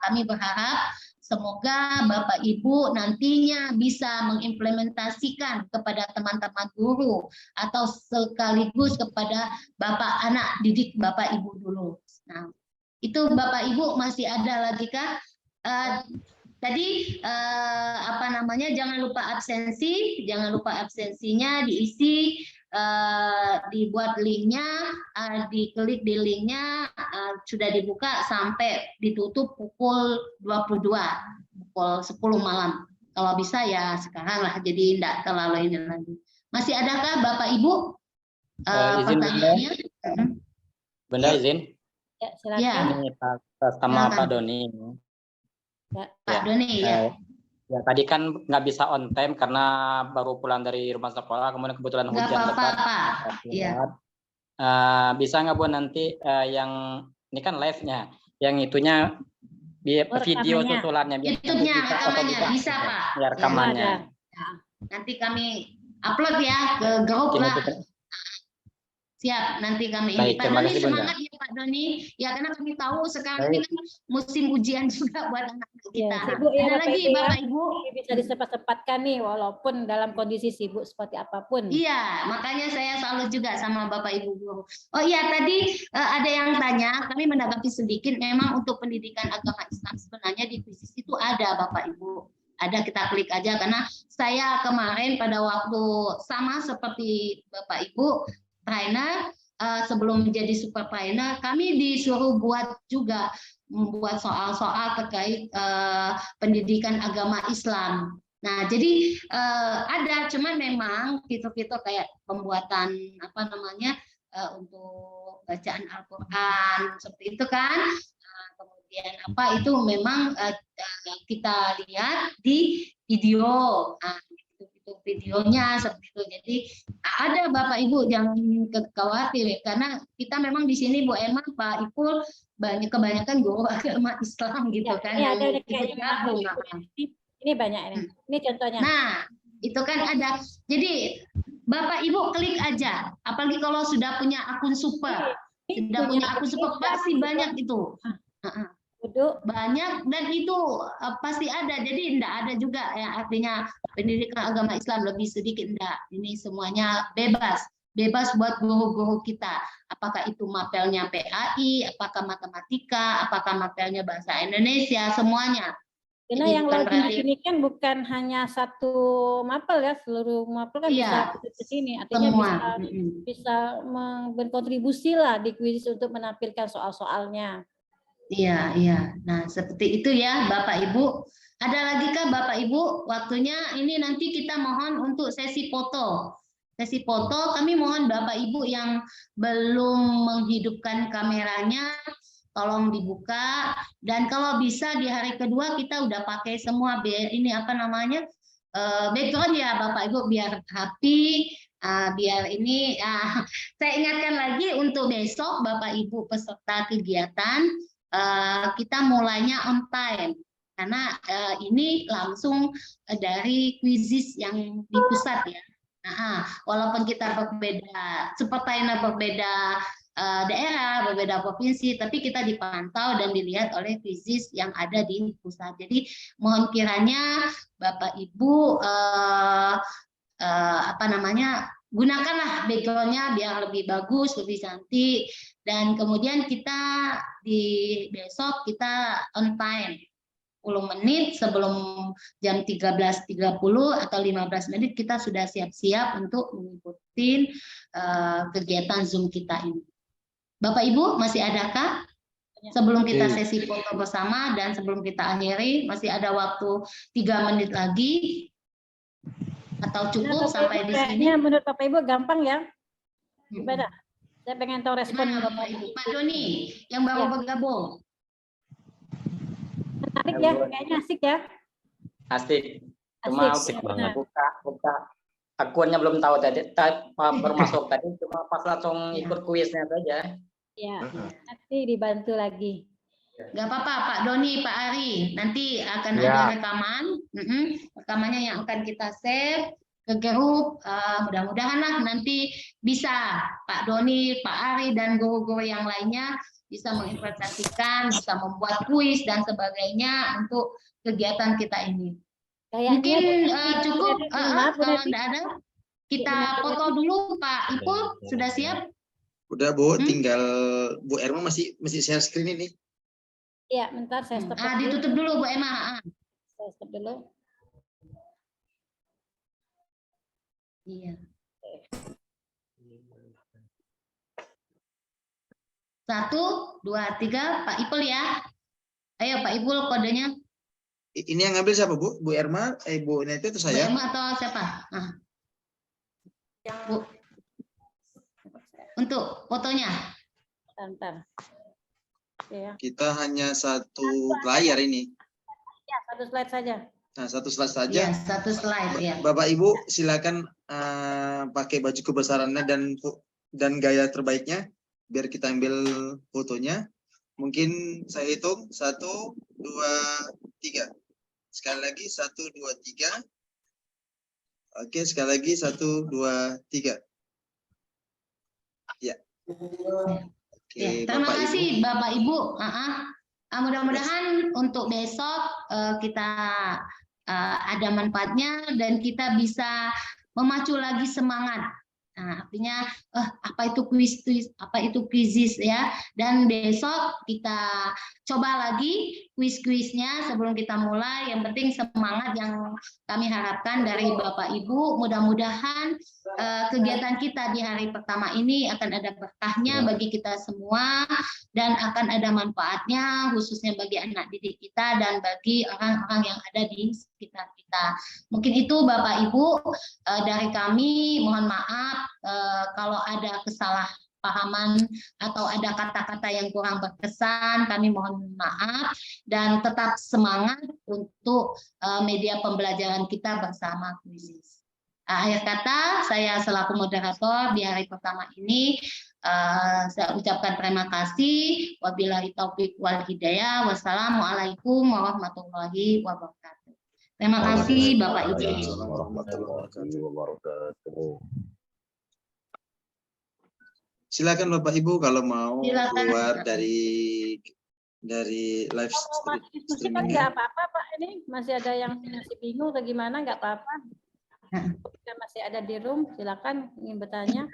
Kami berharap semoga Bapak Ibu nantinya bisa mengimplementasikan kepada teman-teman guru atau sekaligus kepada Bapak anak didik Bapak Ibu dulu. Nah, itu Bapak Ibu masih ada lagi kah? Tadi jangan lupa absensinya diisi, dibuat linknya, diklik di linknya, sudah dibuka sampai ditutup pukul 22, pukul 10 malam. Kalau bisa ya sekarang lah, jadi tidak terlalu ini lagi. Masih adakah Bapak Ibu pertanyaannya? Bunda izin? Ya, silakan. Ini sama Pak Doni. Pak Doni ya. Ya, tadi kan nggak bisa on time karena baru pulang dari rumah sekolah, kemudian kebetulan hujan lebat. Iya. Bisa nggak Bu nanti yang ini kan live-nya, yang itunya video susulannya YouTube-nya, rekamannya bisa Pak. Ya, rekamannya. Nanti kami upload ya ke grup lah. Siap, nanti kami ini. Pak Doni semangat ya Pak Doni. Ya karena kami tahu sekarang ini kan musim ujian juga buat anak-anak kita. Ibu, ya, ada lagi Bapak Ibu. Bisa disepat-sepatkan nih walaupun dalam kondisi sibuk seperti apapun. Iya, makanya saya salut juga sama Bapak Ibu guru. Oh iya, tadi ada yang tanya, kami menanggapi sedikit, memang untuk pendidikan agama Islam sebenarnya di kuisis itu ada Bapak Ibu. Ada, kita klik aja, karena saya kemarin pada waktu sama seperti Bapak Ibu trainer, sebelum menjadi super trainer, kami disuruh membuat soal-soal terkait pendidikan agama Islam. Nah, jadi ada, cuman memang fitur-fitur kayak pembuatan untuk bacaan Al-Quran seperti itu kan. kemudian apa itu memang kita lihat di video. Nah, itu videonya seperti itu. Jadi ada Bapak Ibu jangan khawatir ya, karena kita memang di sini Bu Emma, Pak Ipul kebanyakan guru agama Islam gitu kan Ya, yang ada ikut gabung. Ini banyak ini. Ini contohnya. Nah, itu kan ada. Jadi Bapak Ibu klik aja, apalagi kalau sudah punya akun super. Sudah punya akun super pasti banyak itu. Banyak dan itu pasti ada. Jadi tidak ada juga yang artinya pendidikan agama Islam lebih sedikit, enggak. Ini semuanya bebas. Bebas buat guru-guru kita. Apakah itu mapelnya PAI, apakah matematika, apakah mapelnya bahasa Indonesia, semuanya. Karena Jadi yang bukan login berarti ini kan bukan hanya satu mapel ya, seluruh mapel kan Iya, bisa ke sini. Artinya semua. bisa berkontribusi lah di kuis untuk menampilkan soal-soalnya. Iya, iya. Nah, seperti itu ya Bapak Ibu. Ada lagi kah Bapak Ibu? Waktunya ini nanti kita mohon untuk sesi foto. Sesi foto kami mohon Bapak Ibu yang belum menghidupkan kameranya tolong dibuka, dan kalau bisa di hari kedua kita udah pakai semua ini apa namanya background ya Bapak Ibu biar rapi, biar ini saya ingatkan lagi untuk besok Bapak Ibu peserta kegiatan kita mulainya on time karena ini langsung dari quizzes yang di pusat ya. Walaupun kita berbeda, sepertinya berbeda daerah, berbeda provinsi, tapi kita dipantau dan dilihat oleh quizzes yang ada di pusat. Jadi mohon kiranya Bapak Ibu apa namanya gunakanlah backgroundnya biar lebih bagus, lebih cantik, dan kemudian kita di besok kita on time 10 menit sebelum jam 13.30 atau 15 menit kita sudah siap-siap untuk mengikuti kegiatan Zoom kita ini. Bapak Ibu masih adakah? Sebelum kita sesi foto bersama dan sebelum kita akhiri, masih ada waktu 3 menit lagi atau cukup sampai di sini? Menurut Bapak Ibu gampang ya? Gimana? Saya pengen tahu respon Bapak Ibu. Pak Doni yang baru bergabung. Menarik ya, kayaknya asik ya. Asik. Cuma buka akunnya belum tahu tadi, baru masuk tadi, cuma pas langsung ikut kuisnya saja. Ya, nanti dibantu lagi. Gak apa-apa Pak Doni, Pak Ari, nanti akan ada rekaman, rekamannya yang akan kita share ke grup. Mudah-mudahan lah nanti bisa Pak Doni, Pak Ari dan guru-guru yang lainnya bisa menginvestasikan, bisa membuat kuis dan sebagainya untuk kegiatan kita ini. Mungkin cukup kalau tidak ada, kita foto dulu Pak Ipul, sudah siap? Udah Bu, tinggal Bu Erma masih share screen ini. Iya, bentar saya stop. Ditutup dulu Bu Emma. Saya stop dulu. Iya. 1, 2, 3, Pak Ipul ya. Ayo Pak Ipul kodenya. Ini yang ngambil siapa Bu? Bu Erma, Bu Nete itu saya? Bu Erma atau siapa? Bu. Untuk fotonya. Bentar. Ya. Kita hanya satu layar ini. Ya, satu slide saja. Nah, satu slide saja. Ya, satu slide ya. Bapak Ibu silakan pakai baju kebesarannya dan gaya terbaiknya biar kita ambil fotonya. Mungkin saya hitung 1, 2, 3. Sekali lagi 1, 2, 3. Oke, sekali lagi 1, 2, 3. Ya. Oke, terima kasih Bapak Ibu. Mudah-mudahan untuk besok kita ada manfaatnya dan kita bisa memacu lagi semangat. Nah, artinya apa itu quizzes ya. Dan besok kita coba lagi quiz-quiznya sebelum kita mulai. Yang penting semangat yang kami harapkan dari Bapak Ibu. Mudah-mudahan kegiatan kita di hari pertama ini akan ada berkahnya bagi kita semua dan akan ada manfaatnya khususnya bagi anak didik kita dan bagi orang-orang yang ada di sekitar kita. Mungkin itu Bapak Ibu dari kami, mohon maaf kalau ada kesalahpahaman atau ada kata-kata yang kurang berkesan, kami mohon maaf dan tetap semangat untuk media pembelajaran kita bersama Quizizz. Akhir kata, saya selaku moderator di hari pertama ini, saya ucapkan terima kasih. Wabillahi taufik wal hidayah. Wassalamualaikum warahmatullahi wabarakatuh. Terima kasih Bapak Ibu. Silakan Bapak Ibu kalau mau keluar dari live streaming kan nggak apa-apa Pak, ini masih ada yang masih bingung atau gimana, nggak apa-apa. Kita masih ada di room, silakan ingin bertanya.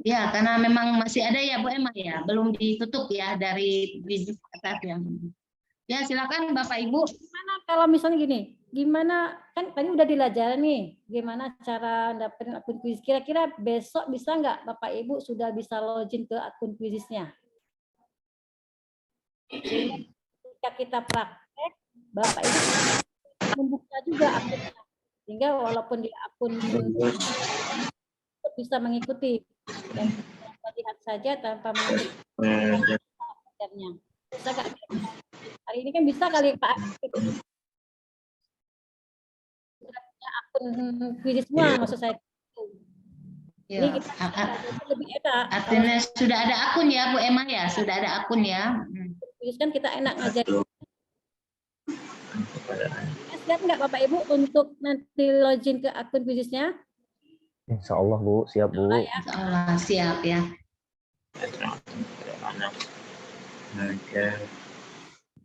Ya, karena memang masih ada ya Bu Emma ya, belum ditutup ya dari Quizizz atas yang. Ya, silakan Bapak Ibu. Gimana kalau misalnya gini, gimana kan tadi udah diajarin nih, gimana cara dapetin akun Quizizz? Kira-kira besok bisa nggak Bapak Ibu sudah bisa login ke akun Quizizz-nya? Ketika kita praktek, Bapak Ibu membuka juga akunnya. Sehingga walaupun di akun bisa mengikuti dan melihat saja tanpa mengikuti. Bisa nggak? Hari ini kan bisa kali Pak. Akun Quizizz semua maksud saya. Ya, Ini kita lebih enak. Artinya sudah ada akun ya Bu Emma ya, sudah ada akun ya. Quizizz kan kita enak ngajarin. Siap nggak Bapak Ibu untuk nanti login ke akun Quizizz-nya? Insya Allah Bu, siap Bu. Insya Allah siap ya.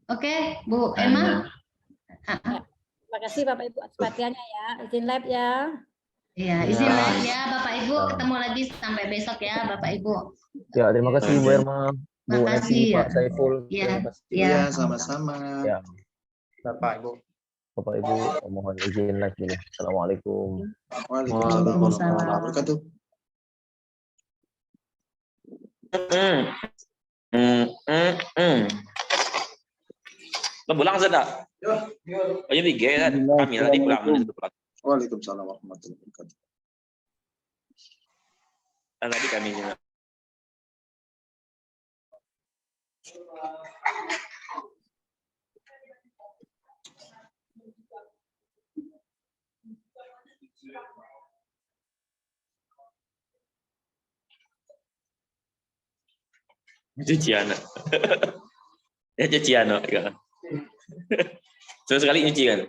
Oke, Bu Emma. Terima kasih Bapak Ibu atas perhatiannya ya. Izin live ya. Iya, izin live ya Bapak Ibu. Ketemu lagi sampai besok ya Bapak Ibu. Ya, terima kasih Bu Irma. Bu Neti, ya. Pak Saiful. Iya, sama-sama. Ya. Bapak Ibu. Bapak Ibu, mohon izin live dulu. Assalamualaikum. Waalaikumsalam warahmatullahi wabarakatuh. Lo pulang sudah? Oh jadi kan? Kami nanti pulang. Waalaikumsalam warahmatullahi wabarakatuh. Tadi kami juga. Cucian. Ya cucian. Sekali nyuci kan.